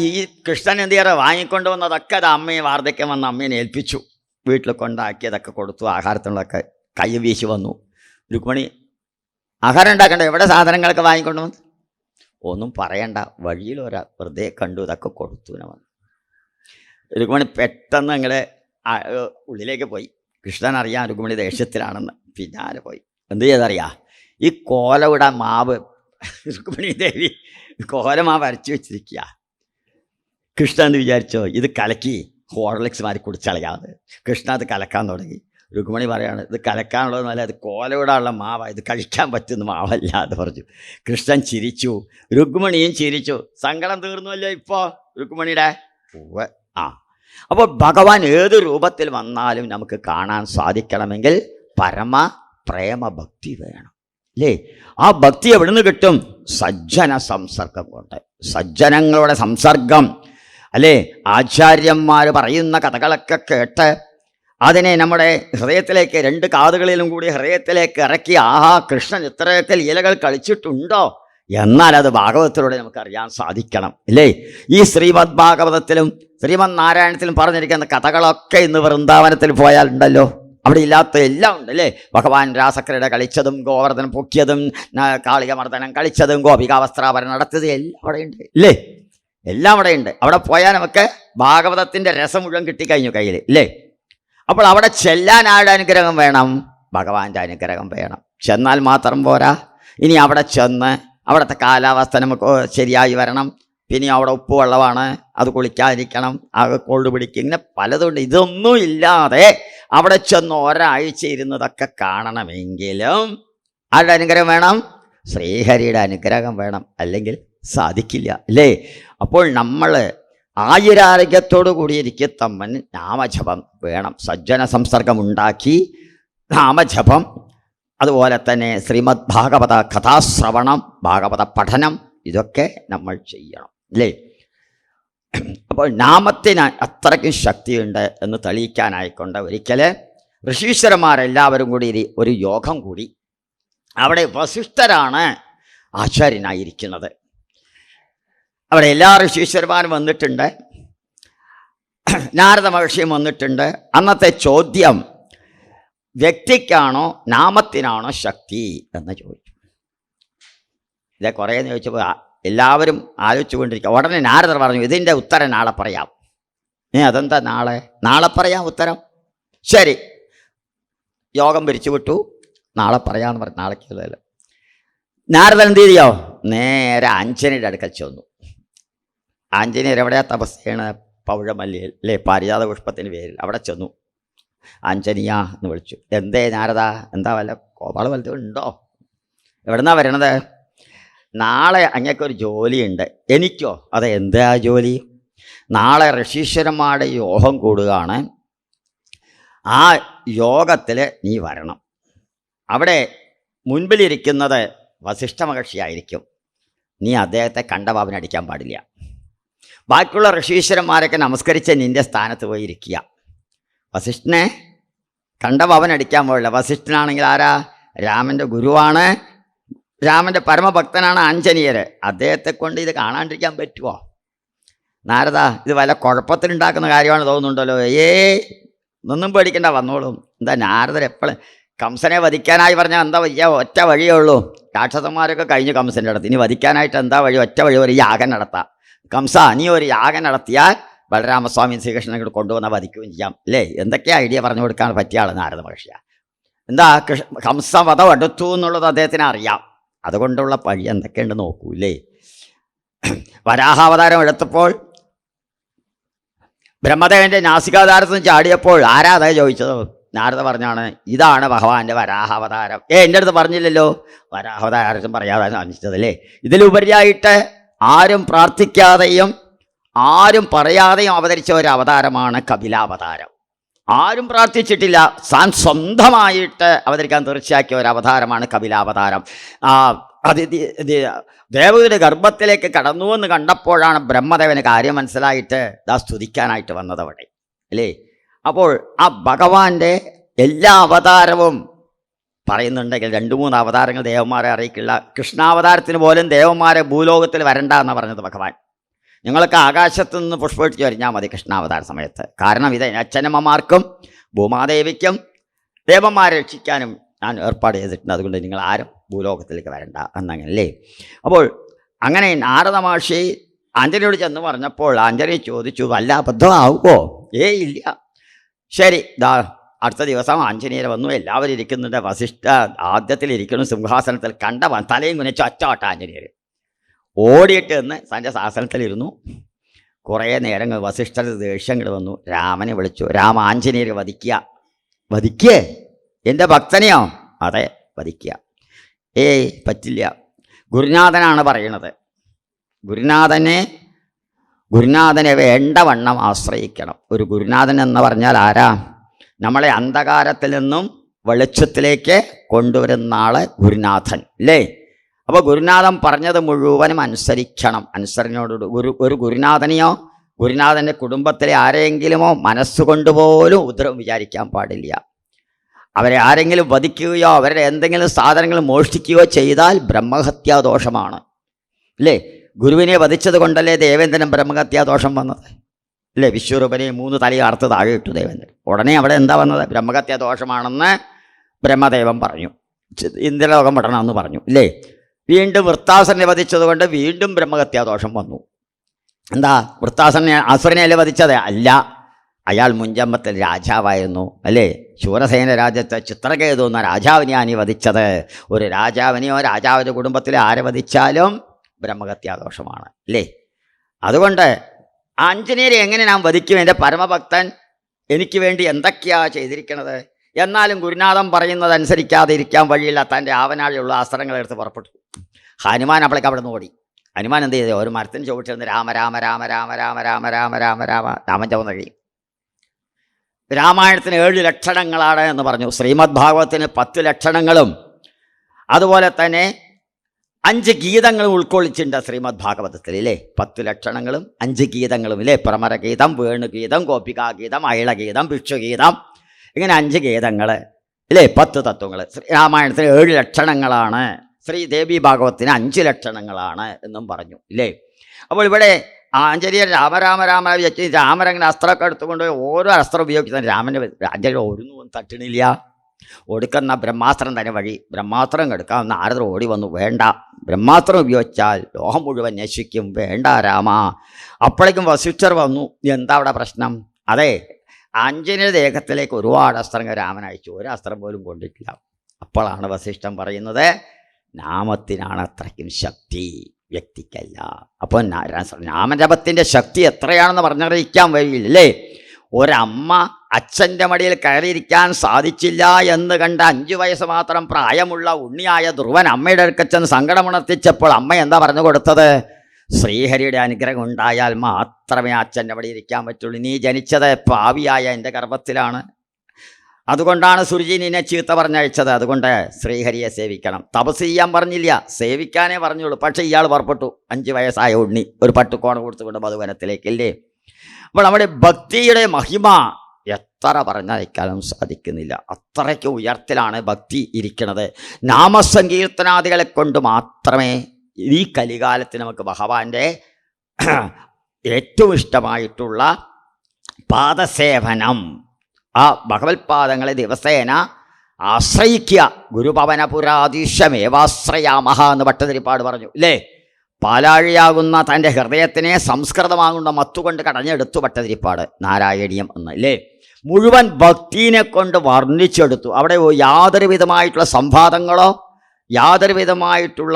ഈ കൃഷ്ണൻ എന്ത് ചെയ്യാറ് വാങ്ങിക്കൊണ്ട് വന്നതൊക്കെ അത് അമ്മയെ വാർദ്ധക്യം വന്ന് അമ്മേനെ ഏൽപ്പിച്ചു. വീട്ടിൽ കൊണ്ടാക്കിയതൊക്കെ കൊടുത്തു, ആഹാരത്തിനുള്ളതൊക്കെ കൈ വീശി വന്നു. രുക്മിണി ആഹാരം ഉണ്ടാക്കണ്ട, എവിടെ സാധനങ്ങളൊക്കെ വാങ്ങിക്കൊണ്ട് വന്നു? ഒന്നും പറയണ്ട, വഴിയിൽ വെറുതെ കണ്ടു, ഇതൊക്കെ കൊടുത്തു വന്നു. രുക്മിണി പെട്ടെന്ന് ഇങ്ങനെ ഉള്ളിലേക്ക് പോയി. കൃഷ്ണൻ അറിയാം രുക്മിണി ദേഷ്യത്തിലാണെന്ന്. പിന്നാലെ പോയി എന്ത് ചെയ്തറിയാ, ഈ കോലവിടെ മാവ് രുക്മിണി ദേവി കോലമാവ് അരച്ചു വെച്ചിരിക്കുക. കൃഷ്ണൻ എന്ന് വിചാരിച്ചോ ഇത് കലക്കി ഹോർലിക്സ് മാറി കുടിച്ചളയാതെ. കൃഷ്ണ അത് കലക്കാൻ തുടങ്ങി. രുക്മിണി പറയാണ് ഇത് കലക്കാനുള്ളതെന്നല്ല, അത് കോലവിടാനുള്ള മാവാ, ഇത് കഴിക്കാൻ പറ്റുന്ന മാവല്ല എന്ന് പറഞ്ഞു. കൃഷ്ണൻ ചിരിച്ചു, രുക്മിണിയും ചിരിച്ചു. സങ്കടം തീർന്നുവല്ലോ ഇപ്പോൾ രുക്മിണിയുടെ. ആ അപ്പോൾ ഭഗവാൻ ഏത് രൂപത്തിൽ വന്നാലും നമുക്ക് കാണാൻ സാധിക്കണമെങ്കിൽ പരമ പ്രേമ ഭക്തി വേണം, അല്ലേ? ആ ഭക്തി എവിടുന്ന് കിട്ടും? സജ്ജന സംസർഗം കൊണ്ട്. സജ്ജനങ്ങളുടെ സംസർഗം, അല്ലേ? ആചാര്യന്മാർ പറയുന്ന കഥകളൊക്കെ കേട്ട് അതിനെ നമ്മുടെ ഹൃദയത്തിലേക്ക്, രണ്ട് കാതുകളിലും കൂടി ഹൃദയത്തിലേക്ക് ഇറക്കി, ആഹാ കൃഷ്ണൻ ഇത്രയൊക്കെ ലീലകൾ കളിച്ചിട്ടുണ്ടോ എന്നാൽ അത് ഭാഗവതത്തിലൂടെ നമുക്കറിയാൻ സാധിക്കണം, അല്ലേ? ഈ ശ്രീമദ് ഭാഗവതത്തിലും ശ്രീമദ് നാരായണത്തിലും പറഞ്ഞിരിക്കുന്ന കഥകളൊക്കെ ഇന്ന് വൃന്ദാവനത്തിൽ പോയാലുണ്ടല്ലോ, അവിടെ ഇല്ലാത്ത എല്ലാം ഉണ്ട്, അല്ലേ? ഭഗവാൻ രാസക്രീഡ കളിച്ചതും, ഗോവർദ്ധനം പൊക്കിയതും, കാളികമർദ്ദനം കളിച്ചതും, ഗോപികാവസ്ത്രാപനം നടത്തിയതും എല്ലാം അവിടെയുണ്ട്, ഇല്ലേ? എല്ലാം അവിടെയുണ്ട്. അവിടെ പോയാൽ നമുക്ക് ഭാഗവതത്തിൻ്റെ രസം മുഴുവൻ കിട്ടിക്കഴിഞ്ഞു കയ്യിൽ, ഇല്ലേ? അപ്പോൾ അവിടെ ചെല്ലാൻ ആരുടെ അനുഗ്രഹം വേണം? ഭഗവാന്റെ അനുഗ്രഹം വേണം. ചെന്നാൽ മാത്രം പോരാ, ഇനി അവിടെ ചെന്ന് അവിടുത്തെ കാലാവസ്ഥ നമുക്ക് ശരിയായി വരണം. പിന്നെ അവിടെ ഉപ്പ് വെള്ളമാണ്, അത് കുളിക്കാതിരിക്കണം, അത് കോൾഡ് പിടിക്കും, ഇങ്ങനെ പലതുണ്ട്. ഇതൊന്നും ഇല്ലാതെ അവിടെ ചെന്ന് ഒരാഴ്ച ഇരുന്നതൊക്കെ കാണണമെങ്കിലും ആരുടെ അനുഗ്രഹം വേണം? ശ്രീഹരിയുടെ അനുഗ്രഹം വേണം, അല്ലെങ്കിൽ സാധിക്കില്ല, അല്ലേ? അപ്പോൾ നമ്മൾ ആയുരാരോഗ്യത്തോടു കൂടിയിരിക്കത്തമ്മൻ നാമജപം വേണം. സജ്ജന സംസർഗം ഉണ്ടാക്കി നാമജപം, അതുപോലെ തന്നെ ശ്രീമദ് ഭാഗവത കഥാശ്രവണം, ഭാഗവത പഠനം, ഇതൊക്കെ നമ്മൾ ചെയ്യണം, അല്ലേ? അപ്പോൾ നാമത്തിന് അത്രയ്ക്കും ശക്തിയുണ്ട് എന്ന് തെളിയിക്കാനായിക്കൊണ്ട് ഒരിക്കൽ ഋഷീശ്വരന്മാരെല്ലാവരും കൂടി ഒരു യോഗം കൂടി. അവിടെ വസിഷ്ഠരാണ് ആചാര്യനായിരിക്കുന്നത്. അവിടെ എല്ലാ ഋഷീശ്വരന്മാരും വന്നിട്ടുണ്ട്, നാരദ മഹർഷിയും വന്നിട്ടുണ്ട്. അന്നത്തെ ചോദ്യം വ്യക്തിക്കാണോ നാമത്തിനാണോ ശക്തി എന്ന് ചോദിച്ചു. ഇതേ കുറേ ചോദിച്ചപ്പോൾ എല്ലാവരും ആലോചിച്ചു കൊണ്ടിരിക്കുക. ഉടനെ നാരദർ പറഞ്ഞു, ഇതിൻ്റെ ഉത്തരം നാളെ പറയാം. അതെന്താ നാളെ പറയാം ഉത്തരം? ശരി, യോഗം പിരിച്ചു വിട്ടു, നാളെ പറയാമെന്ന് പറഞ്ഞു. നാളേക്കുള്ളതല്ല. നാരദൻ എന്ത് ചെയ്യോ? നേരെ ആഞ്ജനേയരുടെ അടുക്കൽ ചെന്നു. ആഞ്ജനേയർ എവിടെയാ തപസ് ചെയ്യണ? പൗഴമല്ലിയിൽ, അല്ലേ? പാരിജാത പുഷ്പത്തിന് പേരിൽ അവിടെ ചെന്നു. ആഞ്ജനീയ എന്ന് വിളിച്ചു. എന്തേ നാരദ, എന്താ വല്ല കോപാള വലുതും ഉണ്ടോ? എവിടുന്നാ വരണത്? നാളെ അങ്ങക്കൊരു ജോലിയുണ്ട്. എനിക്കോ? അതെ, എന്താ ജോലി? നാളെ ഋഷീശ്വരന്മാരുടെ യോഗം കൂടുകയാണ്. ആ യോഗത്തിൽ നീ വരണം. അവിടെ മുൻപിലിരിക്കുന്നത് വസിഷ്ഠ മഹർഷിയായിരിക്കും. നീ അദ്ദേഹത്തെ കണ്ടവാവിനടിക്കാൻ പാടില്ല. ബാക്കിയുള്ള ഋഷീശ്വരന്മാരൊക്കെ നമസ്കരിച്ച് നിൻ്റെ സ്ഥാനത്ത് പോയി ഇരിക്കുക. വസിഷ്ഠനെ കണ്ടവാവനടിക്കാൻ പാടില്ല. വസിഷ്ഠനാണെങ്കിൽ ആരാ? രാമൻ്റെ ഗുരുവാണ്, രാമൻ്റെ പരമഭക്തനാണ് ആഞ്ജനേയർ. അദ്ദേഹത്തെ കൊണ്ട് ഇത് കാണാണ്ടിരിക്കാൻ പറ്റുമോ? നാരദ, ഇത് വല്ല കുഴപ്പത്തിലുണ്ടാക്കുന്ന കാര്യമാണ് തോന്നുന്നുണ്ടല്ലോ. ഒന്നും പേടിക്കണ്ട, വന്നോളും. എന്താ നാരദർ എപ്പോഴും കംസനെ വധിക്കാനായി പറഞ്ഞാൽ എന്താ വലിയ ഒറ്റ വഴിയേ ഉള്ളൂ. രാക്ഷസന്മാരൊക്കെ കഴിഞ്ഞു കംസൻ്റെ അടുത്ത്. ഇനി വധിക്കാനായിട്ട് എന്താ വഴി? ഒറ്റ വഴി, ഒരു യാഗം നടത്താം. കംസ, നീ ഒരു യാഗം നടത്തിയാൽ ബലരാമസ്വാമി ശ്രീകൃഷ്ണനെ കൂടെ കൊണ്ടുവന്നാൽ വധിക്കുകയും ചെയ്യാം, അല്ലേ? എന്തൊക്കെയാ ഐഡിയ പറഞ്ഞു കൊടുക്കാൻ പറ്റിയ ആൾ നാരദ മഹർഷിയ. എന്താ കംസവധം അടുത്തു എന്നുള്ളത് അദ്ദേഹത്തിന് അറിയാം. അതുകൊണ്ടുള്ള വഴി എന്തൊക്കെയുണ്ട് നോക്കൂല്ലേ? വരാഹാവതാരം എടുത്തപ്പോൾ ബ്രഹ്മദേവൻ്റെ നാസികാധാരത്തിൽ നിന്ന് ചാടിയപ്പോൾ ആരാ അതേ ചോദിച്ചത്? നാരദ പറഞ്ഞാണ്, ഇതാണ് ഭഗവാന്റെ വരാഹാവതാരം. എൻ്റെ അടുത്ത് പറഞ്ഞില്ലല്ലോ. വരാഹാവതാരം പറയാതെ കാണിച്ചതല്ലേ? ഇതിലുപരിയായിട്ട് ആരും പ്രാർത്ഥിക്കാതെയും ആരും പറയാതെയും അവതരിച്ച ഒരു അവതാരമാണ് കപിലാവതാരം. ആരും പ്രാർത്ഥിച്ചിട്ടില്ല, താൻ സ്വന്തമായിട്ട് അവതരിക്കാൻ തീർച്ചയാക്കിയ ഒരു അവതാരമാണ് കപിലാവതാരം. ദേവയുടെ ഗർഭത്തിലേക്ക് കടന്നുവെന്ന് കണ്ടപ്പോഴാണ് ബ്രഹ്മദേവന് കാര്യം മനസ്സിലായിട്ട് സ്തുതിക്കാനായിട്ട് വന്നത് അവിടെ, അല്ലേ? അപ്പോൾ ആ ഭഗവാന്റെ എല്ലാ അവതാരവും പറയുന്നുണ്ടെങ്കിൽ 2-3 അവതാരങ്ങൾ ദേവന്മാരെ അറിയിക്കില്ല. കൃഷ്ണാവതാരത്തിന് പോലും ദേവന്മാരെ ഭൂലോകത്തിൽ വരണ്ട എന്നാണ് പറഞ്ഞത് ഭഗവാൻ. നിങ്ങളൊക്കെ ആകാശത്തു നിന്ന് പുഷ്പമിട്ട് വരിഞ്ഞാൽ മതി കൃഷ്ണാവതാര സമയത്ത്. കാരണം ഇത് അച്ഛനമ്മമാർക്കും ഭൂമാദേവിക്കും ദേവന്മാരെ രക്ഷിക്കാനും ഞാൻ ഏർപ്പാട് ചെയ്തിട്ടുണ്ട്. അതുകൊണ്ട് നിങ്ങൾ ആരും ഭൂലോകത്തിലേക്ക് വരണ്ട എന്നങ്ങനല്ലേ. അപ്പോൾ അങ്ങനെ നാരദ മഹർഷി ആഞ്ജലിയോട് ചെന്ന് പറഞ്ഞപ്പോൾ ആഞ്ജലി ചോദിച്ചു, വല്ല അബദ്ധമാവുമോ? ഇല്ല. ശരി, അടുത്ത ദിവസം ആഞ്ജനേയർ വന്നു. എല്ലാവരും ഇരിക്കുന്നുണ്ട്. വസിഷ്ഠ ആദ്യത്തിലിരിക്കുന്നു സിംഹാസനത്തിൽ. കണ്ടവൻ തലയും കുനിച്ചു ഒറ്റ ആഞ്ജനേയർ ഓടിയിട്ട് എന്ന് തൻ്റെ ആസനത്തിലിരുന്നു. കുറേ നേരം വസിഷ്ഠർ ദേഷ്യങ്ങൾ വന്നു. രാമനെ വിളിച്ചു. രാമ, ആഞ്ജനേയർ വധിക്കേ? എൻ്റെ ഭക്തനെയോ? അതെ, വധിക്കുക. പറ്റില്ല. ഗുരുനാഥനാണ് പറയണത്. ഗുരുനാഥനെ വേണ്ടവണ്ണം ആശ്രയിക്കണം. ഒരു ഗുരുനാഥൻ എന്ന് പറഞ്ഞാൽ ആരാ? നമ്മളെ അന്ധകാരത്തിൽ നിന്നും വെളിച്ചത്തിലേക്ക് കൊണ്ടുവരുന്ന ആള് ഗുരുനാഥൻ അല്ലേ. അപ്പോൾ ഗുരുനാഥൻ പറഞ്ഞത് മുഴുവനും അനുസരിക്കണം. അനുസരണയോട് ഒരു ഗുരുനാഥനെയോ ഗുരുനാഥൻ്റെ കുടുംബത്തിലെ ആരെങ്കിലുമോ മനസ്സുകൊണ്ടുപോലും ഉപദ്രവം വിചാരിക്കാൻ പാടില്ല. അവരെ ആരെങ്കിലും വധിക്കുകയോ അവരുടെ എന്തെങ്കിലും സാധനങ്ങൾ മോഷ്ടിക്കുകയോ ചെയ്താൽ ബ്രഹ്മഹത്യാദോഷമാണ് അല്ലേ. ഗുരുവിനെ വധിച്ചത് കൊണ്ടല്ലേ ദേവേന്ദ്രൻ ബ്രഹ്മഹത്യാദോഷം വന്നത് അല്ലേ. വിശ്വരൂപനെ 3 തല അറുത്ത് താഴെ ഇട്ടു ദേവേന്ദ്രൻ. ഉടനെ അവിടെ എന്താ വന്നത്? ബ്രഹ്മഹത്യാദോഷമാണെന്ന് ബ്രഹ്മദേവൻ പറഞ്ഞു. ഇന്ദ്രലോകം വിടണമെന്ന് പറഞ്ഞു അല്ലേ. വീണ്ടും വൃത്താസുരനെ വധിച്ചത് കൊണ്ട് വീണ്ടും ബ്രഹ്മഹത്യാദോഷം വന്നു. എന്താ? വൃത്താസുരനെ അസുരനെയല്ലേ വധിച്ചത്? അല്ല, അയാൾ മുൻജന്മത്തിൽ രാജാവായിരുന്നു അല്ലേ. ശൂരസേന രാജ്യത്തെ ചിത്രകേതു എന്ന രാജാവിനെയാണ് ഈ വധിച്ചത്. ഒരു രാജാവിനെയോ രാജാവിൻ്റെ കുടുംബത്തിലെ ആരെ വധിച്ചാലും ബ്രഹ്മഹത്യാദോഷമാണ് അല്ലേ. അതുകൊണ്ട് ആഞ്ജനേയരെ എങ്ങനെ ഞാൻ വധിക്കും? എൻ്റെ പരമഭക്തൻ എനിക്ക് വേണ്ടി എന്തൊക്കെയാണ് ചെയ്തിരിക്കുന്നത്? എന്നാലും ഗുരുനാഥൻ പറയുന്നതനുസരിക്കാതെ ഇരിക്കാൻ വഴിയില്ല. തൻ്റെ ആവനാഴിയുള്ള അസ്ത്രങ്ങളെടുത്ത് പുറപ്പെട്ടു. ഹനുമാൻ അപ്പോഴേക്ക് അവിടെ നിന്ന് ഓടി. ഹനുമാൻ എന്ത് ചെയ്തത്? ഒരു മരത്തിന് ചുവട്ടിരുന്ന് രാമ രാമ രാമ രാമ രാമ രാമ രാമ രാമ രാമ രാമൻ ചുവന്ന കഴിയും. രാമായണത്തിന് 7 ലക്ഷണങ്ങളാണ് എന്ന് പറഞ്ഞു. ശ്രീമദ് ഭാഗവതത്തിന് 10 ലക്ഷണങ്ങളും അതുപോലെ തന്നെ 5 ഗീതങ്ങളും ഉൾക്കൊള്ളിച്ചിട്ടുണ്ട് ശ്രീമദ് ഭാഗവതത്തിൽ ഇല്ലേ. 10 ലക്ഷണങ്ങളും 5 ഗീതങ്ങളും ഇല്ലേ. പ്രമരഗീതം, വേണുഗീതം, ഗോപികാഗീതം, അയളഗീതം, ഭിക്ഷുഗീതം, ഇങ്ങനെ 5 ഗീതങ്ങൾ ഇല്ലേ. 10 തത്വങ്ങൾ. രാമായണത്തിന് 7 ലക്ഷണങ്ങളാണ്. ശ്രീദേവി ഭാഗവതത്തിന് 5 ലക്ഷണങ്ങളാണ് എന്നും പറഞ്ഞു ഇല്ലേ. അപ്പോൾ ഇവിടെ ആഞ്ജനേയർ രാമ വിചാരിച്ച് രാമരങ്ങനെ അസ്ത്രമൊക്കെ എടുത്തുകൊണ്ട് ഓരോ അസ്ത്രം ഉപയോഗിക്കുന്ന രാമൻ്റെ ആഞ്ജനേയർ ഒന്നും തട്ടണില്ല. ഒടുക്കുന്ന ബ്രഹ്മാസ്ത്രം തന്നെ വഴി. ബ്രഹ്മാസ്ത്രം എടുക്കാം. നാരദർ ഓടി വന്നു. വേണ്ട, ബ്രഹ്മാസ്ത്രം ഉപയോഗിച്ചാൽ ലോകം മുഴുവൻ നശിക്കും. വേണ്ട രാമ. അപ്പോഴേക്കും വസിഷ്ഠർ വന്നു. എന്താ അവിടെ പ്രശ്നം? അതെ, ആഞ്ജനേയ ദേഹത്തിലേക്ക് ഒരുപാട് അസ്ത്രങ്ങൾ രാമൻ അയച്ചു. ഒരു അസ്ത്രം പോലും കൊണ്ടിട്ടില്ല. അപ്പോഴാണ് വസിഷ്ഠൻ പറയുന്നത്, നാമത്തിനാണ് അത്രയ്ക്കും ശക്തി, വ്യക്തിക്കല്ല. അപ്പോൾ നാമജപത്തിൻ്റെ ശക്തി എത്രയാണെന്ന് പറഞ്ഞറിയിക്കാൻ വഴിയില്ലേ. ഒരമ്മ അച്ഛൻ്റെ മടിയിൽ കയറിയിരിക്കാൻ സാധിച്ചില്ല എന്ന് കണ്ട 5 വയസ്സ് മാത്രം പ്രായമുള്ള ഉണ്ണിയായ ധ്രുവൻ അമ്മയുടെ അടുക്കച്ചെന്ന് സങ്കടമുണർത്തിച്ചപ്പോൾ അമ്മ എന്താ പറഞ്ഞു കൊടുത്തത്? ശ്രീഹരിയുടെ അനുഗ്രഹം ഉണ്ടായാൽ മാത്രമേ അച്ഛൻ്റെ മടിയിൽ ഇരിക്കാൻ പറ്റുള്ളൂ. നീ ജനിച്ചത് പാവിയായ എൻ്റെ ഗർഭത്തിലാണ്. അതുകൊണ്ടാണ് സുരുചി നിന്നെ ചീത്ത പറഞ്ഞയച്ചത്. അതുകൊണ്ട് ശ്രീഹരിയെ സേവിക്കണം. തപസ് ചെയ്യാൻ പറഞ്ഞില്ല, സേവിക്കാനേ പറഞ്ഞുള്ളൂ. പക്ഷേ ഇയാൾ പുറപ്പെട്ടു. 5 വയസ്സായ ഉണ്ണി ഒരു പട്ടുക്കോണ കൊടുത്തുകൊണ്ട് മധുവനത്തിലേക്കല്ലേ. അപ്പോൾ നമ്മുടെ ഭക്തിയുടെ മഹിമ എത്ര പറഞ്ഞയക്കാനും സാധിക്കുന്നില്ല. അത്രയ്ക്ക് ഉയർത്തിലാണ് ഭക്തി ഇരിക്കുന്നത്. നാമസങ്കീർത്തനാദികളെ കൊണ്ട് മാത്രമേ ഈ കലികാലത്ത് നമുക്ക് ഭഗവാന്റെ ഏറ്റവും ഇഷ്ടമായിട്ടുള്ള പാദസേവനം, ആ ഭഗവത്പാദങ്ങളെ ദിവസേന ആശ്രയിക്കുക. ഗുരുപവനപുരാധീശമേവാശ്രയാമഹ എന്ന് ഭട്ടതിരിപ്പാട് പറഞ്ഞു ഇല്ലേ. പാലാഴിയാകുന്ന തൻ്റെ ഹൃദയത്തിനെ സംസ്കൃതമാകുന്ന മത്തുകൊണ്ട് കടഞ്ഞെടുത്തു ഭട്ടതിരിപ്പാട്. നാരായണീയം എന്ന് ഇല്ലേ. മുഴുവൻ ഭക്തിനെ കൊണ്ട് വർണ്ണിച്ചെടുത്തു. അവിടെ യാതൊരു വിധമായിട്ടുള്ള സംവാദങ്ങളോ യാതൊരു വിധമായിട്ടുള്ള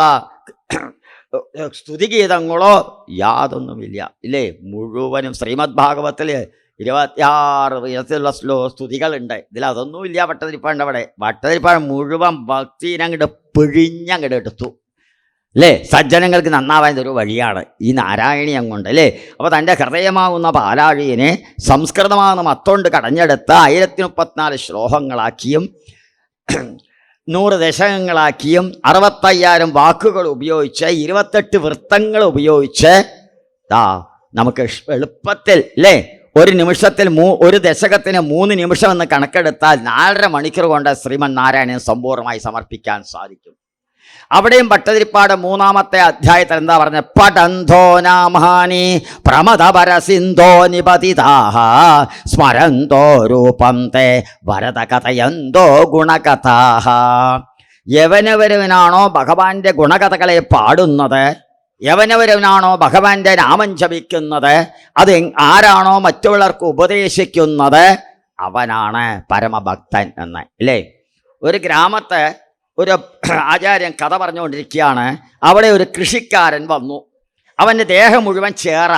സ്തുതിഗീതങ്ങളോ യാതൊന്നുമില്ല ഇല്ലേ. മുഴുവനും ശ്രീമദ് ഭാഗവത്തിൽ 26 വിധത്തിലുള്ള സ്തുതികളുണ്ട്. ഇതിലതൊന്നുമില്ല ഭട്ടതിരിപ്പാടിൻ്റെ അവിടെ. ഭട്ടതിരിപ്പാട് മുഴുവൻ ഭക്തിനങ്ങോട്ട് പിഴിഞ്ഞങ്ങോട്ട് എടുത്തു അല്ലേ. സജ്ജനങ്ങൾക്ക് നന്നാവാൻ ഒരു വഴിയാണ് ഈ നാരായണീയം കൊണ്ട് അല്ലേ. അപ്പോൾ തൻ്റെ ഹൃദയമാകുന്ന പാലാഴിയെ സംസ്കൃതമാകുന്ന മത്തോണ്ട് കടഞ്ഞെടുത്ത് 1034 ശ്ലോകങ്ങളാക്കിയും 100 ദശകങ്ങളാക്കിയും 65,000 വാക്കുകൾ ഉപയോഗിച്ച് 28 വൃത്തങ്ങൾ ഉപയോഗിച്ച് നമുക്ക് എളുപ്പത്തിൽ അല്ലേ ഒരു നിമിഷത്തിൽ ഒരു ദശകത്തിന് 3 നിമിഷം എന്ന് കണക്കെടുത്താൽ 4.5 മണിക്കൂർ കൊണ്ട് ശ്രീമൻ നാരായണൻ സമ്പൂർണ്ണമായി സമർപ്പിക്കാൻ സാധിക്കും. അവിടെയും ഭട്ടതിരിപ്പാട് 3-ാമത്തെ അധ്യായത്തിൽ എന്താ പറഞ്ഞത്? പടന്തോ നാമാനി പ്രമദപരസിന്ധോ നിപതിതാഹ സ്മരന്തോ രൂപം തേ വരദ കഥയന്തോ ഗുണകഥാഹ. യവനവരവനാണോ ഭഗവാന്റെ ഗുണകഥകളെ പാടുന്നത്, യവനവരവനാണോ ഭഗവാന്റെ നാമം ജപിക്കുന്നത്, അത് ആരാണോ മറ്റുള്ളവർക്ക് ഉപദേശിക്കുന്നത്, അവനാണ് പരമഭക്തൻ എന്ന്. ഇല്ലേ? ഒരു ഗ്രാമത്തെ ഒരു ആചാര്യൻ കഥ പറഞ്ഞുകൊണ്ടിരിക്കുകയാണ്. അവിടെ ഒരു കൃഷിക്കാരൻ വന്നു. അവൻ്റെ ദേഹം മുഴുവൻ ചേറ.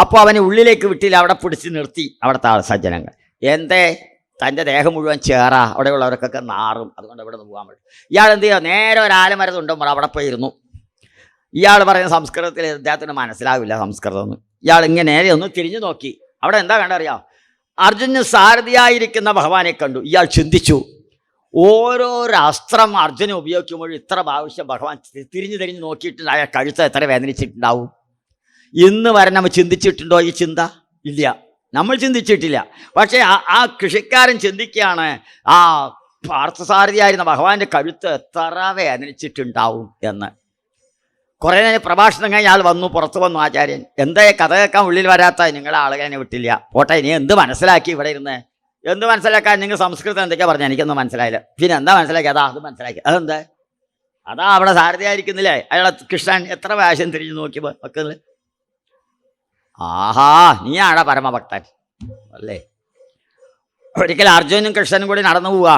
അപ്പോൾ അവനെ ഉള്ളിലേക്ക് വിട്ടില്ല, അവിടെ പിടിച്ച് നിർത്തി അവിടുത്തെ സജ്ജനങ്ങൾ. എന്തേ? തൻ്റെ ദേഹം മുഴുവൻ ചേറ, അവിടെയുള്ളവർക്കൊക്കെ നാറും, അതുകൊണ്ട് ഇവിടെ നിന്ന് പോകാൻ പറ്റും. ഇയാൾ എന്ത് ചെയ്യുക? നേരെ ഒരു ആലമരത്തുണ്ടുമ്പോൾ അവിടെ പോയിരുന്നു. ഇയാൾ പറയുന്ന സംസ്കൃതത്തിൽ അദ്ദേഹത്തിന് മനസ്സിലാവില്ല സംസ്കൃതമൊന്നും. ഇയാൾ ഇങ്ങനെ നേരെ ഒന്ന് തിരിഞ്ഞു നോക്കി. അവിടെ എന്താ കണ്ടറിയാം? അർജുന് സാരഥിയായിരിക്കുന്ന ഭഗവാനെ കണ്ടു. ഇയാൾ ചിന്തിച്ചു, ഓരോരോ അസ്ത്രം അർജുന ഉപയോഗിക്കുമ്പോഴും ഇത്ര പ്രാവശ്യം ഭഗവാൻ തിരിഞ്ഞു നോക്കിയിട്ട് അയാൾ കഴുത്ത് എത്ര വേദനിച്ചിട്ടുണ്ടാവും? ഇന്ന് വരെ നമ്മൾ ചിന്തിച്ചിട്ടുണ്ടോ ഈ ചിന്ത? ഇല്ല, നമ്മൾ ചിന്തിച്ചിട്ടില്ല. പക്ഷേ ആ കൃഷിക്കാരൻ ചിന്തിക്കുകയാണ്, ആ പാർത്ഥസാരഥിയായിരുന്ന ഭഗവാന്റെ കഴുത്ത് എത്ര വേദനിച്ചിട്ടുണ്ടാവും എന്ന്. കുറേ നേരം പ്രഭാഷണം കഴിഞ്ഞ് ആൾ വന്നു, പുറത്ത് വന്നു. ആചാര്യൻ, എന്താ കഥ കേൾക്കാൻ ഉള്ളിൽ വരാത്ത? നിങ്ങളെ ആളുകളെ വിട്ടില്ല. പോട്ടെ, ഇനി എന്ത് മനസ്സിലാക്കി ഇവിടെ ഇരുന്ന്? എന്ത് മനസ്സിലാക്കാൻ? നിങ്ങൾ സംസ്കൃതം എന്തൊക്കെയാ പറഞ്ഞു? എനിക്കൊന്നും മനസ്സിലായില്ല. പിന്നെ എന്താ മനസ്സിലാക്കി? അത് മനസ്സിലാക്കി. അതെന്താ? അതാ അവിടെ സാരഥിയായിരിക്കുന്നില്ലേ അയാളെ കൃഷ്ണൻ. എത്ര പ്രാവശ്യം തിരിഞ്ഞു നോക്കി വെക്കുന്നത്? ആഹാ, നീയാണോ പരമഭക്തൻ അല്ലേ? ഒരിക്കൽ അർജുനും കൃഷ്ണനും കൂടി നടന്നു പോവാ.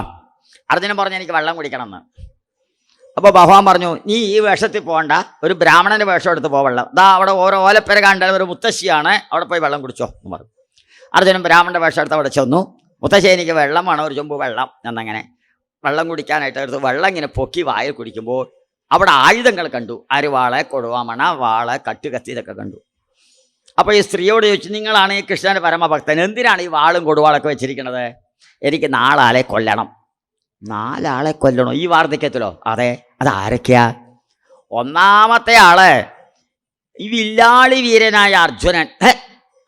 അർജുനൻ പറഞ്ഞു, എനിക്ക് വെള്ളം കുടിക്കണം എന്ന്. അപ്പോൾ ഭഗവാൻ പറഞ്ഞു, നീ ഈ വേഷത്തിൽ പോകണ്ട, ഒരു ബ്രാഹ്മണൻ്റെ വേഷം എടുത്ത് പോ, വെള്ളം ദാ അവിടെ ഓരോ ഓലപ്പേര കണ്ട ഒരു മുത്തശ്ശിയാണ്, അവിടെ പോയി വെള്ളം കുടിച്ചോ എന്ന് പറഞ്ഞു. അർജുനൻ ബ്രാഹ്മണൻ്റെ വേഷം എടുത്ത് അവിടെ ചെന്നു. മുത്തശ്ശി, എനിക്ക് വെള്ളം വേണം, ഒരു ചൊമ്പ് വെള്ളം എന്നങ്ങനെ വെള്ളം കുടിക്കാനായിട്ട് എടുത്ത് വെള്ളം ഇങ്ങനെ പൊക്കി വായിൽ കുടിക്കുമ്പോൾ അവിടെ ആയുധങ്ങൾ കണ്ടു. അരിവാള്, കൊടുവാമണ, വാള്, കട്ടുകത്തി, ഇതൊക്കെ കണ്ടു. അപ്പോൾ ഈ സ്ത്രീയോട് ചോദിച്ചു, നിങ്ങളാണ് ഈ കൃഷ്ണൻ്റെ പരമഭക്തൻ, എന്തിനാണ് ഈ വാളും കൊടുവാളൊക്കെ വെച്ചിരിക്കുന്നത്? എനിക്ക് 4 ആളെ കൊല്ലണം. 4 ആളെ കൊല്ലണോ ഈ വാർദ്ധക്യത്തിലോ? അതെ. അതാരൊക്കെയാ? ഒന്നാമത്തെ ആള് ഈ വില്ലാളി വീരനായ അർജുനൻ.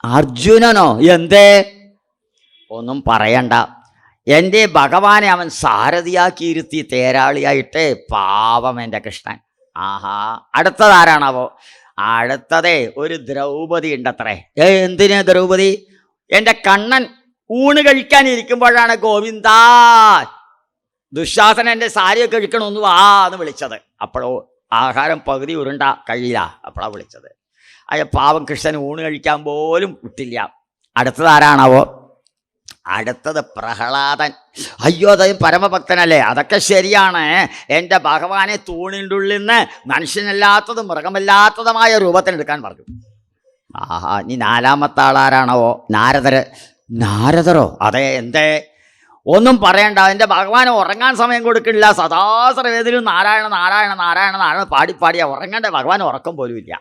അർജുനനോ? എന്തേ? ഒന്നും പറയണ്ട, എൻ്റെ ഭഗവാനെ അവൻ സാരഥിയാക്കിയിരുത്തി തേരാളിയായിട്ട്, പാവം എൻ്റെ കൃഷ്ണൻ. ആഹാ, അടുത്തതാരാണാവോ? അടുത്തതേ ഒരു ദ്രൗപദി ഉണ്ടത്രേ. എന്തിന് ദ്രൗപദി? എൻ്റെ കണ്ണൻ ഊണ് കഴിക്കാനിരിക്കുമ്പോഴാണ് ഗോവിന്ദ ദുശാസന എൻ്റെ സാരിയൊക്കെ കഴിക്കണമെന്ന് വാ എന്ന് വിളിച്ചത്. അപ്പോഴോ ആഹാരം പകുതി ഉരുണ്ട കഴിയില്ല, അപ്പോഴാണ് വിളിച്ചത്. അയ്യ, പാവം കൃഷ്ണൻ ഊണ് കഴിക്കാൻ പോലും വിട്ടില്ല. അടുത്തതാരാണാവോ? അടുത്തത് പ്രഹ്ലാദൻ. അയ്യോ, അത് പരമഭക്തനല്ലേ? അതൊക്കെ ശരിയാണ്. എൻ്റെ ഭഗവാനെ തൂണിൻ്റെ ഉള്ളിൽ നിന്ന് മനുഷ്യനല്ലാത്തതും മൃഗമല്ലാത്തതുമായ രൂപത്തിനെടുക്കാൻ പറഞ്ഞു. ആഹാ, ഇനി 4-ാമത്തെ ആളാരാണാവോ? നാരദരോ? അതെ. എന്തേ? ഒന്നും പറയണ്ട, എൻ്റെ ഭഗവാന് ഉറങ്ങാൻ സമയം കൊടുക്കില്ല. സദാസർവേദിലും നാരായണ നാരായണ നാരായണ നാരായണ പാടിപ്പാടിയാ ഉറങ്ങേണ്ട. ഭഗവാൻ ഉറക്കം പോലും ഇല്ല.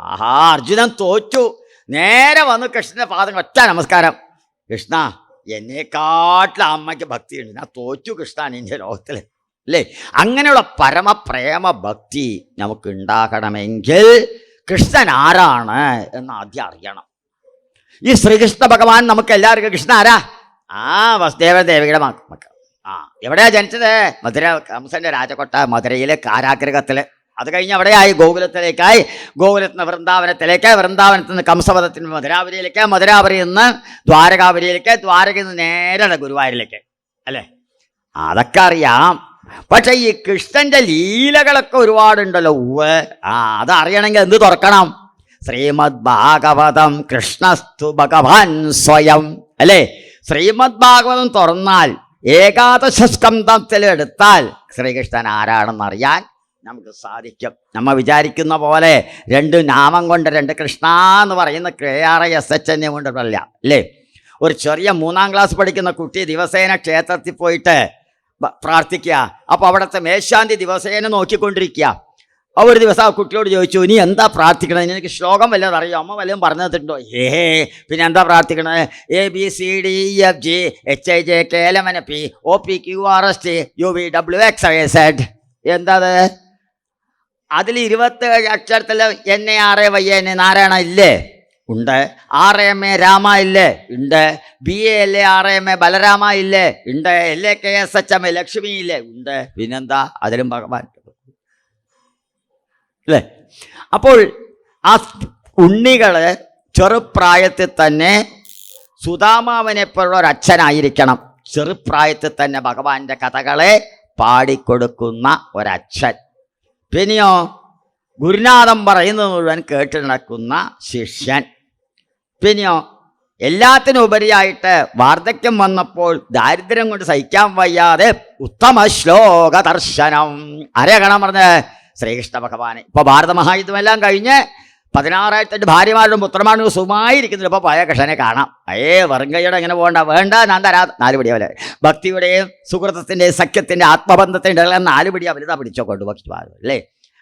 ആഹാ, അർജുനൻ തോറ്റു. നേരെ വന്നു കൃഷ്ണൻ്റെ പാദങ്ങൾ, ഒറ്റ നമസ്കാരം. കൃഷ്ണ, എന്നെക്കാട്ടിലും അമ്മയ്ക്ക് ഭക്തിയുണ്ട്, ഞാൻ തോറ്റു കൃഷ്ണ നിൻ്റെ ലോകത്തിൽ അല്ലേ? അങ്ങനെയുള്ള പരമപ്രേമ ഭക്തി നമുക്ക് ഉണ്ടാകണമെങ്കിൽ കൃഷ്ണൻ ആരാണ് എന്ന് ആദ്യം അറിയണം. ഈ ശ്രീകൃഷ്ണ ഭഗവാൻ നമുക്ക് എല്ലാവർക്കും കൃഷ്ണ ആരാ? വസുദേവൻ ദേവിയുടെ മക്കൾ. എവിടെയാ ജനിച്ചത്? മധുര, കംസന്റെ രാജകൊട്ട മധുരയിലെ കാരാഗ്രഹത്തിൽ. അത് കഴിഞ്ഞ് അവിടെയായി ഗോകുലത്തിലേക്കായി, ഗോകുലത്തിൽ നിന്ന് വൃന്ദാവനത്തിലേക്ക്, വൃന്ദാവനത്തിൽ നിന്ന് കംസപദത്തിന് മധുരാപുരിയിലേക്ക്, മധുരാപുരിയിൽ നിന്ന് ദ്വാരകാപുരിയിലേക്ക്, ദ്വാരകയിൽ നിന്ന് നേരെ ഗുരുവായൂരിലേക്ക് അല്ലേ? അതൊക്കെ അറിയാം. പക്ഷെ ഈ കൃഷ്ണന്റെ ലീലകളൊക്കെ ഒരുപാടുണ്ടല്ലോ. അതറിയണമെങ്കിൽ എന്ത് തുറക്കണം? ശ്രീമദ് ഭാഗവതം കൃഷ്ണസ്തു ഭഗവാൻ സ്വയം അല്ലേ? ശ്രീമദ് ഭാഗവതം തുറന്നാൽ, ഏകാദശ സ്കന്ധത്തിൽ എടുത്താൽ ശ്രീകൃഷ്ണൻ ആരാണെന്നറിയാൻ നമുക്ക് സാധിക്കും. നമ്മൾ വിചാരിക്കുന്ന പോലെ 2 നാമം കൊണ്ട് 2 കൃഷ്ണ എന്ന് പറയുന്ന KRSHN കൊണ്ടല്ല അല്ലേ? ഒരു ചെറിയ 3-ാം ക്ലാസ് പഠിക്കുന്ന കുട്ടി ദിവസേന ക്ഷേത്രത്തിൽ പോയിട്ട് പ്രാർത്ഥിക്കുക. അപ്പോൾ അവിടുത്തെ മേൽശാന്തി ദിവസേന നോക്കിക്കൊണ്ടിരിക്കുക. ഒരു ദിവസം ആ കുട്ടിയോട് ചോദിച്ചു, നീ എന്താ പ്രാർത്ഥിക്കണത്? എനിക്ക് ശ്ലോകം വല്ലതും അറിയോ? അമ്മ വല്ലതും പറഞ്ഞു തന്നിട്ടുണ്ടോ? പിന്നെ എന്താ പ്രാർത്ഥിക്കണത്? ABCDEFGHIJKLMNP OPQRST UVWXYZ. എന്താ അത്? അതിൽ 27 അക്ഷരത്തിൽ NARYN നാരായണ ഇല്ലേ? ഉണ്ട്. RMA രാമ ഇല്ലേ? ഉണ്ട്. BALARMA ബലരാമ ഇല്ലേ? ഉണ്ട്. LAKSHM ലക്ഷ്മി ഇല്ലേ? ഉണ്ട്. പിന്നെന്താ? അതിലും ഭഗവാൻ. അല്ലേ? അപ്പോൾ ആ ഉണ്ണികൾ ചെറുപ്രായത്തിൽ തന്നെ സുധാമാവനെപ്പോലുള്ള ഒരു അച്ഛനായിരിക്കണം. ചെറുപ്രായത്തിൽ തന്നെ ഭഗവാന്റെ കഥകളെ പാടിക്കൊടുക്കുന്ന ഒരച്ഛൻ. പിന്നെയോ ഗുരുനാഥൻ പറയുന്നത് മുഴുവൻ കേട്ട് നടക്കുന്ന ശിഷ്യൻ. പിന്നെയോ എല്ലാത്തിനും ഉപരിയായിട്ട് വാർദ്ധക്യം വന്നപ്പോൾ ദാരിദ്ര്യം കൊണ്ട് സഹിക്കാൻ വയ്യാതെ ഉത്തമ ശ്ലോക ദർശനം. ആരെയാ കാണാൻ പറഞ്ഞത്? ശ്രീകൃഷ്ണ ഭഗവാനെ. ഇപ്പോൾ ഭാരത മഹായുദ്ധമെല്ലാം കഴിഞ്ഞ് 16,000 ഭാര്യമാരുടെ പുത്രന്മാരും സുഖമായിരിക്കുന്നില്ല. ഇപ്പോൾ പോയ കൃഷ്ണനെ കാണാം. വെറുങ്കയുടെ എങ്ങനെ പോകണ്ട, വേണ്ട ഞാൻ തരാ 4 പിടിയ പോലെ. ഭക്തിയുടെയും സുഹൃത്തത്തിൻ്റെയും സഖ്യത്തിൻ്റെ ആത്മബന്ധത്തിൻ്റെ 4 പിടിയാ വലുതാ പിടിച്ചോ കൊണ്ട് ഭക്തി അല്ലേ?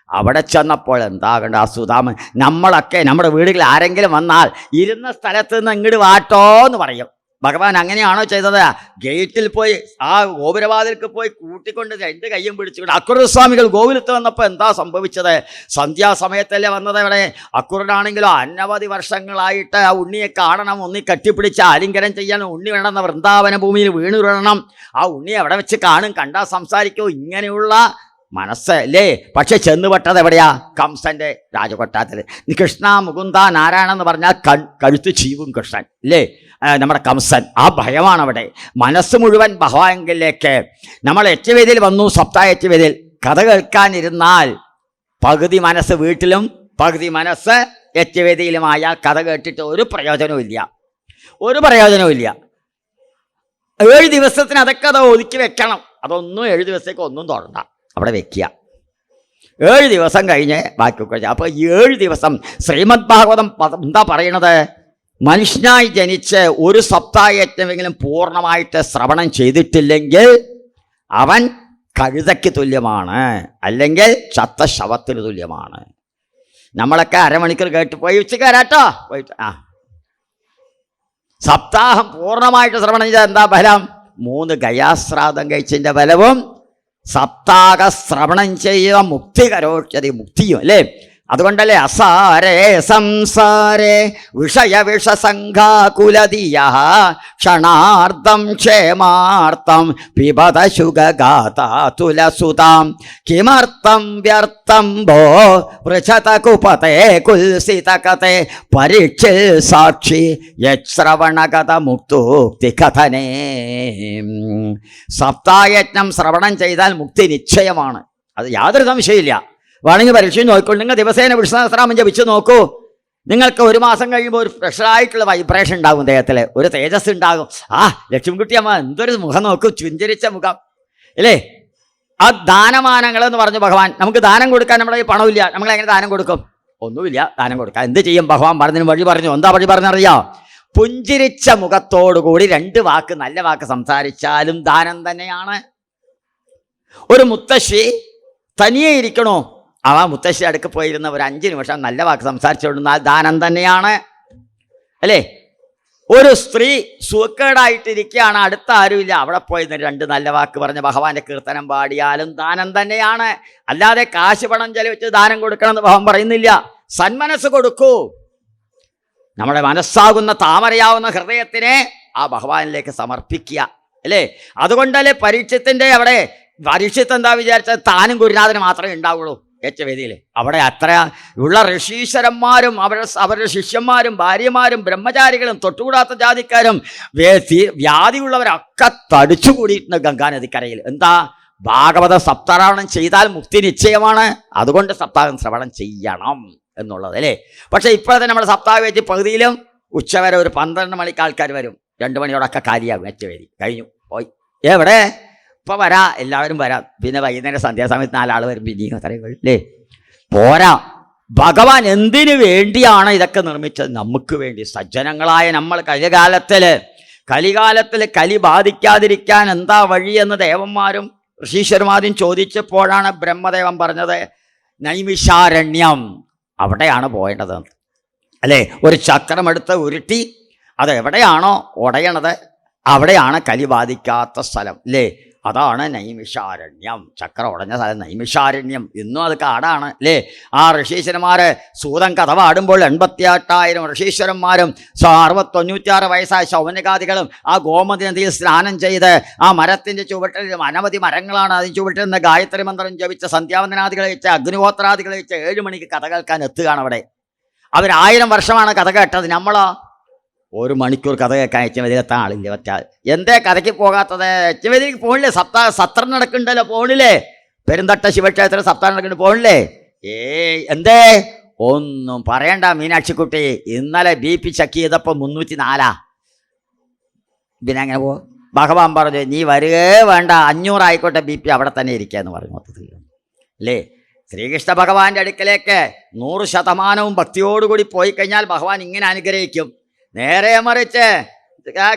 അവിടെ ചെന്നപ്പോൾ എന്താകണ്ട ആ സുധാമൻ. നമ്മളൊക്കെ നമ്മുടെ വീടുകളിൽ ആരെങ്കിലും വന്നാൽ ഇരുന്ന സ്ഥലത്ത് നിന്ന് ഇങ്ങോട്ട് വാട്ടോ എന്ന് പറയും. ഭഗവാൻ അങ്ങനെയാണോ ചെയ്തത്? ഗേറ്റിൽ പോയി ആ ഗോപുരവാതിൽക്ക് പോയി കൂട്ടിക്കൊണ്ട് 2 കയ്യും പിടിച്ചുകൊണ്ട് അക്രൂരസ്വാമികൾ ഗോകുലത്ത് വന്നപ്പോൾ എന്താ സംഭവിച്ചത്? സന്ധ്യാസമയത്തല്ലേ വന്നത്. ഇവിടെ അക്രൂരനാണെങ്കിലോ അനവധി വർഷങ്ങളായിട്ട് ആ ഉണ്ണിയെ കാണണം, ഉണ്ണി കെട്ടിപ്പിടിച്ച് ആലിംഗനം ചെയ്യാൻ ഉണ്ണി വേണമെന്ന വൃന്ദാവന ഭൂമിയിൽ വീണുരുളണം. ആ ഉണ്ണിയെ എവിടെ വെച്ച് കാണും, കണ്ടാൽ സംസാരിക്കൂ, ഇങ്ങനെയുള്ള മനസ്സ് അല്ലേ? പക്ഷെ ചെന്നുപെട്ടത് എവിടെയാ? കംസന്റെ രാജകൊട്ടാരത്തിൽ. കൃഷ്ണ മുകുന്ദ നാരായണ എന്ന് പറഞ്ഞാൽ കഴുത്ത് ചീവും കൃഷ്ണൻ അല്ലേ? നമ്മുടെ കംസൻ. ആ ഭയമാണ് അവിടെ. മനസ്സ് മുഴുവൻ ഭഗവാനിലേക്ക്. നമ്മൾ യജ്ഞവേദിയിൽ വന്നു, സപ്താഹ യജ്ഞവേദിയിൽ കഥ കേൾക്കാനിരുന്നാൽ പകുതി മനസ്സ് വീട്ടിലും പകുതി മനസ്സ് യജ്ഞവേദിയിലുമായ കഥ കേട്ടിട്ട് ഒരു പ്രയോജനവും ഇല്ല. 7 ദിവസത്തിന് അതൊക്കെ അത് ഒതുക്കി വെക്കണം. അതൊന്നും 7 ദിവസത്തേക്ക് ഒന്നും തൊടണ്ട, അവിടെ വെക്കുക. 7 ദിവസം കഴിഞ്ഞ് ബാക്കിയൊക്കെ. അപ്പോൾ 7 ദിവസം ശ്രീമദ് ഭാഗവതം എന്താ പറയണത്? മനുഷ്യനായി ജനിച്ച് ഒരു സപ്താഹയജ്ഞമെങ്കിലും പൂർണ്ണമായിട്ട് ശ്രവണം ചെയ്തിട്ടില്ലെങ്കിൽ അവൻ കഴുതയ്ക്ക് തുല്യമാണ്, അല്ലെങ്കിൽ ചത്ത ശവത്തിന് തുല്യമാണ്. നമ്മളൊക്കെ അരമണിക്കൂർ കേട്ട് പോയി ഉച്ചയ്ക്ക് വരാട്ടോ പോയിട്ട് സപ്താഹം പൂർണ്ണമായിട്ട് ശ്രവണം ചെയ്താൽ എന്താ ഫലം? 3 ഗയാശ്രാദ്ധം കഴിച്ചതിൻ്റെ ഫലവും സപ്താഹ ശ്രവണം ചെയ്യുക മുക്തി കരോക്ഷതി, മുക്തിയും അല്ലേ? അതുകൊണ്ടല്ലേ അസാരേ സംസാരേ വിഷയവിഷസംഘാകുലതീയ ക്ഷണാർദ്ധം ക്ഷേമാർത്ഥം പിബത ശുഗാതുലസുതാം കിമർത്ഥം വ്യർത്ഥം ഭോ പൃച്ഛത കുപതേ കുൽസിതകതേ പരീക്ഷിൽ സാക്ഷി യശ്രവണഗത മുക്തോക്തി കഥനേ. സപ്തായജ്ഞം ശ്രവണം ചെയ്താൽ മുക്തി നിശ്ചയമാണ്, അത് യാതൊരു സംശയമില്ല. വേണമെങ്കിൽ പരീക്ഷയും നോക്കിക്കോളൂ. നിങ്ങൾ ദിവസേന വിഷ്ണുസഹസ്രനാമം ജപിച്ച് നോക്കൂ. നിങ്ങൾക്ക് 1 മാസം കഴിയുമ്പോൾ ഒരു ഫ്രഷായിട്ടുള്ള വൈബ്രേഷൻ ഉണ്ടാകും, ദേഹത്തിൽ ഒരു തേജസ് ഉണ്ടാകും. ലക്ഷ്മിക്കുട്ടിയമ്മ എന്തൊരു മുഖം നോക്കൂ, ചുഞ്ചരിച്ച മുഖം അല്ലേ? ആ ദാനമാനങ്ങളെന്ന് പറഞ്ഞു ഭഗവാൻ. നമുക്ക് ദാനം കൊടുക്കാൻ നമ്മുടെ ഈ പണമില്ല, നമ്മളെങ്ങനെ ദാനം കൊടുക്കും? ഒന്നുമില്ല, ദാനം കൊടുക്കാം. എന്ത് ചെയ്യും? ഭഗവാൻ പറഞ്ഞതിന് വഴി പറഞ്ഞു. എന്താ വഴി പറഞ്ഞറിയാം? പുഞ്ചിരിച്ച മുഖത്തോടുകൂടി 2 വാക്ക് നല്ല വാക്ക് സംസാരിച്ചാലും ദാനം തന്നെയാണ്. ഒരു മുത്തശ്ശി തനിയെ ഇരിക്കണോ, ആ മുത്തശ്ശി അടുക്ക് പോയിരുന്ന ഒരു 5 നിമിഷം നല്ല വാക്ക് സംസാരിച്ചുകൊണ്ടിരുന്നാൽ ദാനം തന്നെയാണ് അല്ലേ? ഒരു സ്ത്രീ സുഖക്കേടായിട്ടിരിക്കുകയാണ്, അടുത്ത ആരുമില്ല, അവിടെ പോയി 2 നല്ല വാക്ക് പറഞ്ഞ് ഭഗവാന്റെ കീർത്തനം പാടിയാലും ദാനം തന്നെയാണ്. അല്ലാതെ കാശ് പണം ചെലവിച്ച് ദാനം കൊടുക്കണമെന്ന് ഭഗവാൻ പറയുന്നില്ല. സന്മനസ് കൊടുക്കൂ. നമ്മുടെ മനസ്സാകുന്ന താമരയാവുന്ന ഹൃദയത്തിനെ ആ ഭഗവാനിലേക്ക് സമർപ്പിക്കുക അല്ലേ? അതുകൊണ്ടല്ലേ പരീക്ഷത്തിന്റെ അവിടെ പരീക്ഷത്ത് എന്താ വിചാരിച്ചത്? താനും ഗുരുനാഥന് മാത്രമേ ഉണ്ടാവുള്ളൂ യജ്ഞവേദിയിൽ. അവിടെ അത്ര ഉള്ള ഋഷീശ്വരന്മാരും അവരുടെ ശിഷ്യന്മാരും ഭാര്യമാരും ബ്രഹ്മചാരികളും തൊട്ടുകൂടാത്ത ജാതിക്കാരും വ്യാധിയുള്ളവരൊക്കെ തടിച്ചുകൂടിയിട്ടുണ്ട് ഗംഗാനദിക്കരയിൽ. എന്താ? ഭാഗവത സപ്താഹം ചെയ്താൽ മുക്തി നിശ്ചയമാണ്. അതുകൊണ്ട് സപ്താഹം ശ്രവണം ചെയ്യണം എന്നുള്ളത് അല്ലേ? പക്ഷേ ഇപ്പോഴത്തെ നമ്മുടെ സപ്താഹ വേദി പകുതിയിലും ഉച്ചവരെ ഒരു 12 മണിക്ക് ആൾക്കാർ വരും, 2 മണിയോടൊക്കെ കാലിയാകും യജ്ഞവേദി. കഴിഞ്ഞു പോയി. എവിടെ? ഇപ്പം വരാം, എല്ലാവരും വരാം. പിന്നെ വൈകുന്നേരം സന്ധ്യാസമയത്ത് 4 ആൾ വരും, പിന്നെയും അത്രയും അല്ലേ? പോരാ. ഭഗവാൻ എന്തിനു വേണ്ടിയാണ് ഇതൊക്കെ നിർമ്മിച്ചത്? നമുക്ക് വേണ്ടി. സജ്ജനങ്ങളായ നമ്മൾ കലികാലത്തിൽ കലി ബാധിക്കാതിരിക്കാൻ എന്താ വഴിയെന്ന് ദേവന്മാരും ഋഷീശ്വരന്മാരും ചോദിച്ചപ്പോഴാണ് ബ്രഹ്മദേവൻ പറഞ്ഞത് നൈമിഷാരണ്യം, അവിടെയാണ് പോയേണ്ടത് അല്ലേ? ഒരു ചക്രമെടുത്ത് ഉരുട്ടി അത് എവിടെയാണോ ഉടയണത് അവിടെയാണ് കലി ബാധിക്കാത്ത സ്ഥലം അല്ലേ? അതാണ് നൈമിഷാരണ്യം. ചക്രം ഉടഞ്ഞ സ്ഥലം നൈമിഷാരണ്യം. ഇന്നും അത് കാടാണ് അല്ലേ. ആ ഋഷീശ്വരന്മാർ സൂതൻ കഥ പാടുമ്പോൾ 88,000 ഋഷീശ്വരന്മാരും 96 വയസ്സായ ശൗനകാദികളും ആ ഗോമതി നദിയിൽ സ്നാനം ചെയ്ത് ആ മരത്തിൻ്റെ ചുവട്ടിൽ അനവധി മരങ്ങളാണ്. അതിന് ചുവട്ടിൽ നിന്ന് ഗായത്രി മന്ത്രം ജപിച്ച് സന്ധ്യാവന്ദനാദികൾ വെച്ച് അഗ്നിഹോത്രാദികൾ വെച്ച് 7 മണിക്ക് കഥ കേൾക്കാൻ എത്തുകയാണ് അവിടെ. അവർ 1000 വർഷമാണ് കഥ കേട്ടത്. നമ്മളോ 1 മണിക്കൂർ കഥ കേൾക്കാൻ എച്ചമതിയിലെത്താൻ ആളില്ല. പറ്റാൽ എന്തേ കഥയ്ക്ക് പോകാത്തത്? എച്ചമതിക്ക് പോണില്ലേ? സത്രം നടക്കുന്നുണ്ടല്ലോ, പോണില്ലേ? പെരുന്തട്ട ശിവക്ഷേത്രം സപ്താഹം നടക്കുന്നുണ്ട്, പോണില്ലേ? എന്തേ? ഒന്നും പറയണ്ട മീനാക്ഷിക്കുട്ടി. ഇന്നലെ BP ചെക്ക് ചെയ്തപ്പോൾ 304. പിന്നെ അങ്ങനെ ഭഗവാൻ പറഞ്ഞു, നീ വരികേ വേണ്ട, 500 ആയിക്കോട്ടെ, BP അവിടെ തന്നെ ഇരിക്കുകയെന്ന് പറഞ്ഞു. മൊത്തത്തിൽ അല്ലേ, ശ്രീകൃഷ്ണ ഭഗവാന്റെ അടുക്കലേക്ക് 100% ഭക്തിയോടുകൂടി പോയി കഴിഞ്ഞാൽ ഭഗവാൻ ഇങ്ങനെ അനുഗ്രഹിക്കും. നേരെ മറിച്ച്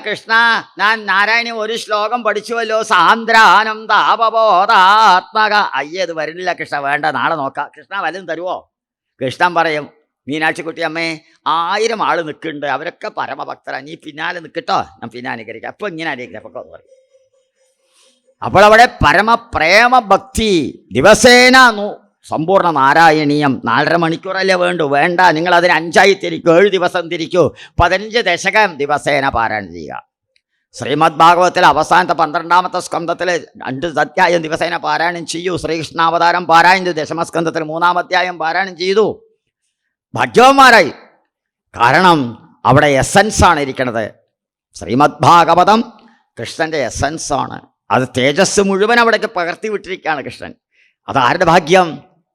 കൃഷ്ണ, ഞാൻ നാരായണി ഒരു ശ്ലോകം പഠിച്ചുവല്ലോ, സാന്ദ്രാനം താപബോധാത്മക. അയ്യത് വരുന്നില്ല കൃഷ്ണ, വേണ്ട, നാളെ നോക്കാം. കൃഷ്ണ വല്ലതും തരുമോ? കൃഷ്ണൻ പറയും, മീനാക്ഷിക്കുട്ടി അമ്മേ, 1000 ആൾ നിൽക്കുന്നുണ്ട്, അവരൊക്കെ പരമഭക്തരാണ്, നീ പിന്നാലെ നിൽക്കട്ടോ, ഞാൻ പിന്നെ അനുകരിക്കാം. അപ്പോൾ ഇങ്ങനെ അനുകരിക്കാം അപ്പോൾ പറയും. അപ്പോൾ അവിടെ പരമപ്രേമഭക്തി ദിവസേന സമ്പൂർണ്ണ നാരായണീയം 4.5 മണിക്കൂറല്ലേ വേണ്ട, നിങ്ങൾ അതിന് 5 ആയി തിരിക്കൂ, 7 ദിവസം തിരിക്കൂ, 15 ദശകം ദിവസേന പാരായണം ചെയ്യുക. ശ്രീമദ് ഭാഗവതത്തിൽ അവസാനത്തെ 12ാമത്തെ സ്കന്ധത്തിൽ 2 അധ്യായം ദിവസേന പാരായണം ചെയ്യൂ. ശ്രീകൃഷ്ണാവതാരം പാരായണം ചെയ്തു. ദശമസ്കന്ധത്തിൽ 3-ാം അധ്യായം പാരായണം ചെയ്തു. ഭാഗ്യവന്മാരായി. കാരണം അവിടെ എസൻസാണ് ഇരിക്കുന്നത്. ശ്രീമദ് ഭാഗവതം കൃഷ്ണൻ്റെ എസൻസാണ്. അത് തേജസ് മുഴുവൻ അവിടേക്ക് പകർത്തി വിട്ടിരിക്കുകയാണ് കൃഷ്ണൻ. അതാരുടെ ഭാഗ്യം?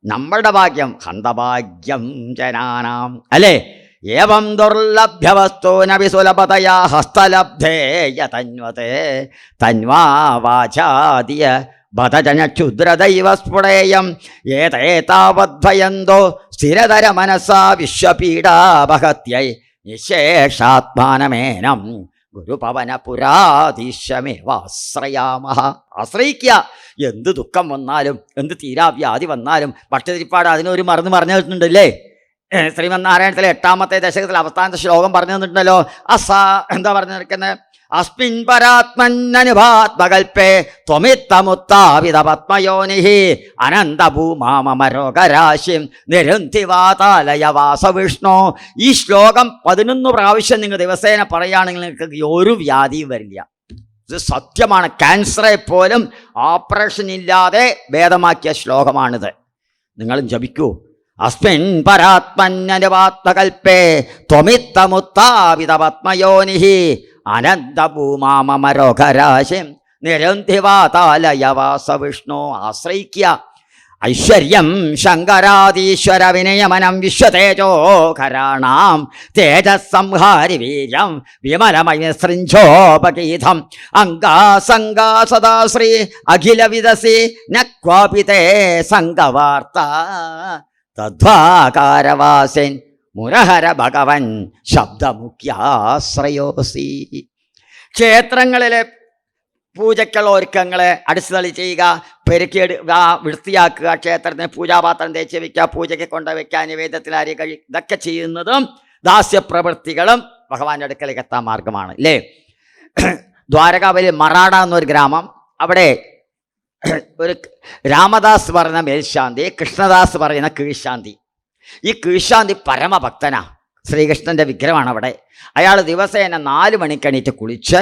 നമ്മളുടെ ഭാഗ്യം. ഹന്തഭാഗ്യം ജനാനാം അല്ലേ. ഏവം ദുർലഭ്യവസ്തൂനപി സുലഭതയാ ഹസ്തലബ്ധേയ തന്വതേ തന്വാ വാചാദിയ ബധജനക്ഷുദ്രദൈവ സ്ഫുടേയം ഏതേതാവദ്ഭയന്തോ സ്ഥിരതര മനസാ വിശ്വപീഡാപഹത്യൈ നിശേഷാത്മാനമേനം ഗുരുപവനപുരാധീശമേവാശ്രയാമഹ. ആശ്രയിക്കുക. എന്ത് ദുഃഖം വന്നാലും എന്ത് തീരാവ്യാധി വന്നാലും. ഭട്ടതിരിപ്പാട് അതിനൊരു മറന്നു പറഞ്ഞു തന്നിട്ടുണ്ടല്ലേ. ശ്രീമന്നാരായണത്തിലെ 8ാമത്തെ ദശകത്തിൽ അവസാനത്തെ ശ്ലോകം പറഞ്ഞു തന്നിട്ടുണ്ടല്ലോ. എന്താ പറഞ്ഞു നിൽക്കുന്നത്? അസ്മിൻ പരാത്മന്യനുഭാത്മകൽപ്പേ ത്വമിത്തമുത്താവിത പത്മയോനിഹി അനന്തഭൂമാമരോഗരാശിം നിരുന്ധിവാതാലയ വാസവിഷ്ണു. ഈ ശ്ലോകം 11 പ്രാവശ്യം നിങ്ങൾ ദിവസേന പറയുകയാണെങ്കിൽ നിങ്ങൾക്ക് ഒരു വ്യാധിയും വരില്ല. ഇത് സത്യമാണ്. ക്യാൻസറെ പോലും ഓപ്പറേഷൻ ഇല്ലാതെ ഭേദമാക്കിയ ശ്ലോകമാണിത്. നിങ്ങളും ജപിക്കൂ. അസ്മിൻ പരാത്മന്യനുഭാത്മകൽപ്പേ ത്വമിത്തമുത്താവിത പത്മയോനിഹി അനന്തഭൂമാമരോഗരാശിം നിരുന്ധിവാതാലയ വാസവിഷ്ണു. ആശ്രയിക്കുക. ഐശ്വര്യം ശങ്കരാദീശ്വര വിനയമനം വിശ്വതേജോകരാണാം തേജസ്സംഹാരി വീര്യം വിമലമയ സൃഞ്ജോപഗീതം അംഗാസംഗാ സദാ ശ്രീ അഖില വിദസി ന ക്വാപി തേ സംഗവാർത്ത തദ്വാകാരവാസിൻ മുരഹര ഭഗവൻ ശബ്ദമുഖ്യാശ്രയോസി. ക്ഷേത്രങ്ങളിലെ പൂജയ്ക്കുള്ള ഒരുക്കങ്ങളെ അടിച്ചുതളി ചെയ്യുക, വൃത്തിയാക്കുക, ക്ഷേത്രത്തിന് പൂജാപാത്രം തേച്ച് വയ്ക്കുക, പൂജയ്ക്ക് കൊണ്ടുവയ്ക്കുക, നിവേദ്യത്തിൽ അരി കഴി, ഇതൊക്കെ ചെയ്യുന്നതും ദാസ്യപ്രവൃത്തികളും ഭഗവാന്റെ അടുക്കലേക്ക് എത്താൻ മാർഗമാണ് അല്ലേ. ദ്വാരകാവലി മറാട എന്നൊരു ഗ്രാമം. അവിടെ ഒരു രാമദാസ് പറയുന്ന മേൽശാന്തി, കൃഷ്ണദാസ് പറയുന്ന കീഴ്ശാന്തി. ഈ കീഴ്ശാന്തി പരമഭക്തനാ. ശ്രീകൃഷ്ണൻ്റെ വിഗ്രഹമാണ് അവിടെ. അയാൾ ദിവസേന 4 മണിക്ക് എണീറ്റ് കുളിച്ച്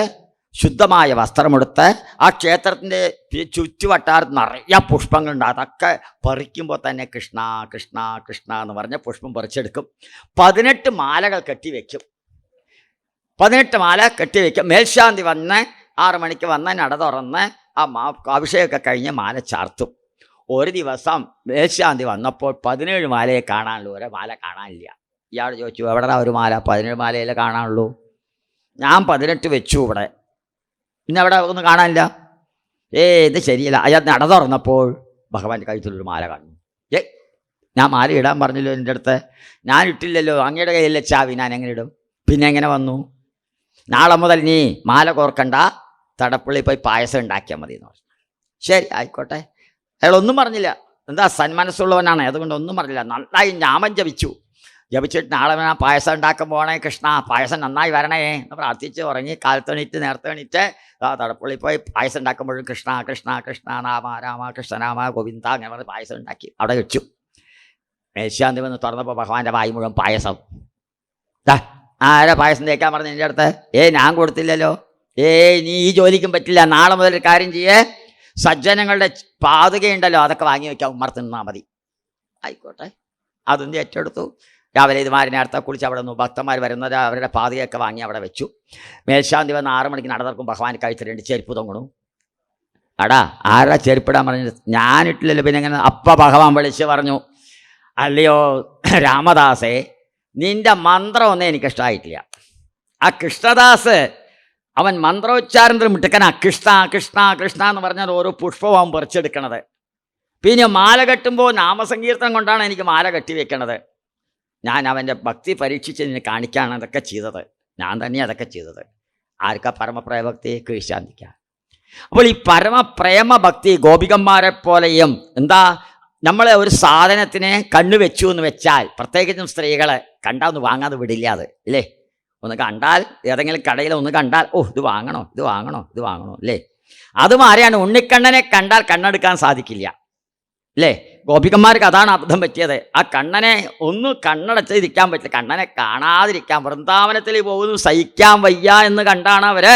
ശുദ്ധമായ വസ്ത്രമെടുത്ത് ആ ക്ഷേത്രത്തിൻ്റെ ചുറ്റുവട്ടാരത്ത് നിറയെ പുഷ്പങ്ങളുണ്ട്. അതൊക്കെ പറിക്കുമ്പോൾ തന്നെ കൃഷ്ണ കൃഷ്ണ കൃഷ്ണ എന്ന് പറഞ്ഞ് പുഷ്പം പറിച്ചെടുക്കും. 18 മാലകൾ കെട്ടിവെക്കും. 18 മാല കെട്ടിവെക്കും. മേൽശാന്തി വന്ന് 6 മണിക്ക് വന്ന് നട തുറന്ന് ആ അഭിഷേകമൊക്കെ കഴിഞ്ഞ് മാല ചാർത്തും. ഒരു ദിവസം മേൽശാന്തി വന്നപ്പോൾ 17 മാലയെ കാണാനുള്ളൂ, ഒരു മാല കാണാനില്ല. ഇയാൾ ചോദിച്ചു, എവിടെടാ ഒരു മാല? 17 മാലയിലെ കാണാനുള്ളൂ. ഞാൻ 18 വെച്ചു ഇവിടെ, പിന്നെ അവിടെ ഒന്നും കാണാനില്ല. ഇത് ശരിയല്ല. അയാൾ നട തുറന്നപ്പോൾ ഭഗവാന്റെ കഴുത്തിലൊരു മാല കാണുന്നു. ഞാൻ മാല ഇടാൻ പറഞ്ഞല്ലോ എൻ്റെ അടുത്ത്, ഞാൻ ഇട്ടില്ലല്ലോ, അങ്ങയുടെ കയ്യിലെ ചാവി ഞാൻ എങ്ങനെ ഇടും? പിന്നെ എങ്ങനെ വന്നു? നാളെ മുതൽ നീ മാല കോർക്കണ്ട, തടപ്പള്ളി പോയി പായസം ഉണ്ടാക്കിയാൽ മതി എന്ന് പറഞ്ഞു. ശരി ആയിക്കോട്ടെ. അയാൾ ഒന്നും പറഞ്ഞില്ല. എന്താ സന്മനസ്സുള്ളവനാണ്, അതുകൊണ്ട് ഒന്നും പറഞ്ഞില്ല. നന്നായി നാമം ജപിച്ചു. ജപിച്ചിട്ട് നാളെ ഞാൻ പായസം ഉണ്ടാക്കാൻ പോകണേ കൃഷ്ണ, പായസം നന്നായി വരണേ എന്ന് പ്രാർത്ഥിച്ച് ഉറങ്ങി. കാലത്തെണീറ്റ് നേരത്തെ എണീറ്റ് തടപ്പുള്ളിൽ പോയി പായസം ഉണ്ടാക്കുമ്പോഴും കൃഷ്ണ കൃഷ്ണ കൃഷ്ണ രാമ രാമ കൃഷ്ണനാമ ഗോവിന്ദ അങ്ങനെ പറഞ്ഞ് പായസം ഉണ്ടാക്കി അവിടെ വെച്ചു. മേശാന്തി വന്ന് തുറന്നപ്പോൾ ഭഗവാന്റെ വായി മുഴുവൻ പായസം. ആരാ പായസം തേക്കാൻ പറഞ്ഞു എൻ്റെ അടുത്ത്? ഞാൻ കൊടുത്തില്ലല്ലോ. നീ ഈ ജോലിക്കും പറ്റില്ല. നാളെ മുതൽ ഒരു കാര്യം ചെയ്യേ, സജ്ജനങ്ങളുടെ പാതുകയുണ്ടല്ലോ അതൊക്കെ വാങ്ങി വയ്ക്കാം, ഉമ്മർത്ത് നിന്നാൽ മതി. ആയിക്കോട്ടെ, അതൊന്നും ഏറ്റെടുത്തു. രാവിലെ ഇതുമാരി നേരത്തെ കുളിച്ച് അവിടെ നിന്ന് ഭക്തന്മാർ വരുന്നത് അവരുടെ പാതയൊക്കെ വാങ്ങി അവിടെ വെച്ചു. മേൽശാന്തി വന്ന് 6 മണിക്ക് നടന്നിറക്കും. ഭഗവാൻ കഴിച്ച് 2 ചെരുപ്പ് തൊങ്ങണു. അടാ ആരാ ചെരുപ്പിടാൻ പറഞ്ഞത്? ഞാനിട്ടില്ലല്ലോ. പിന്നെ ഇങ്ങനെ അപ്പം ഭഗവാൻ വിളിച്ച് പറഞ്ഞു, അല്ലയോ രാമദാസേ, നിന്റെ മന്ത്രമൊന്നും എനിക്കിഷ്ടമായിട്ടില്ല. ആ കൃഷ്ണദാസ് അവൻ മന്ത്രോച്ചാരണത്തിൽ മിടുക്കനാ. കൃഷ്ണ കൃഷ്ണ കൃഷ്ണ എന്ന് പറഞ്ഞാൽ ഓരോ പുഷ്പവും പറിച്ചെടുക്കണത്. പിന്നെ മാല കെട്ടുമ്പോൾ നാമസങ്കീർത്തനം കൊണ്ടാണ് എനിക്ക് മാല കെട്ടി വെക്കണത്. ഞാൻ അവൻ്റെ ഭക്തി പരീക്ഷിച്ച് നിന്നെ കാണിക്കാണ് അതൊക്കെ ചെയ്തത്. ഞാൻ തന്നെ അതൊക്കെ ചെയ്തത്. ആർക്കാ പരമപ്രേമഭക്തി? കൃഷ്ണാന്തിക്ക. അപ്പോൾ ഈ പരമപ്രേമ ഭക്തി ഗോപികന്മാരെ പോലെയും എന്താ, നമ്മളെ ഒരു സാധനത്തിനെ കണ്ണു വെച്ചു എന്ന് വെച്ചാൽ, പ്രത്യേകിച്ചും സ്ത്രീകളെ കണ്ടാൽ ഒന്ന് വാങ്ങാതെ വിടില്ല. അത് ഇല്ലേ, ഒന്ന് കണ്ടാൽ ഏതെങ്കിലും കടയിൽ ഒന്ന് കണ്ടാൽ ഇത് വാങ്ങണോ ഇത് വാങ്ങണോ ഇത് വാങ്ങണോ അല്ലേ. അതും ആരെയാണ്? ഉണ്ണിക്കണ്ണനെ കണ്ടാൽ കണ്ണെടുക്കാൻ സാധിക്കില്ല അല്ലേ. ഗോപികന്മാർക്ക് അതാണ് അബദ്ധം പറ്റിയത്. ആ കണ്ണനെ ഒന്ന് കണ്ണടച്ചിരിക്കാൻ പറ്റില്ല, കണ്ണനെ കാണാതിരിക്കാൻ. വൃന്ദാവനത്തിൽ പോകുന്നു, സഹിക്കാൻ വയ്യ എന്ന് കണ്ടാണ് അവര്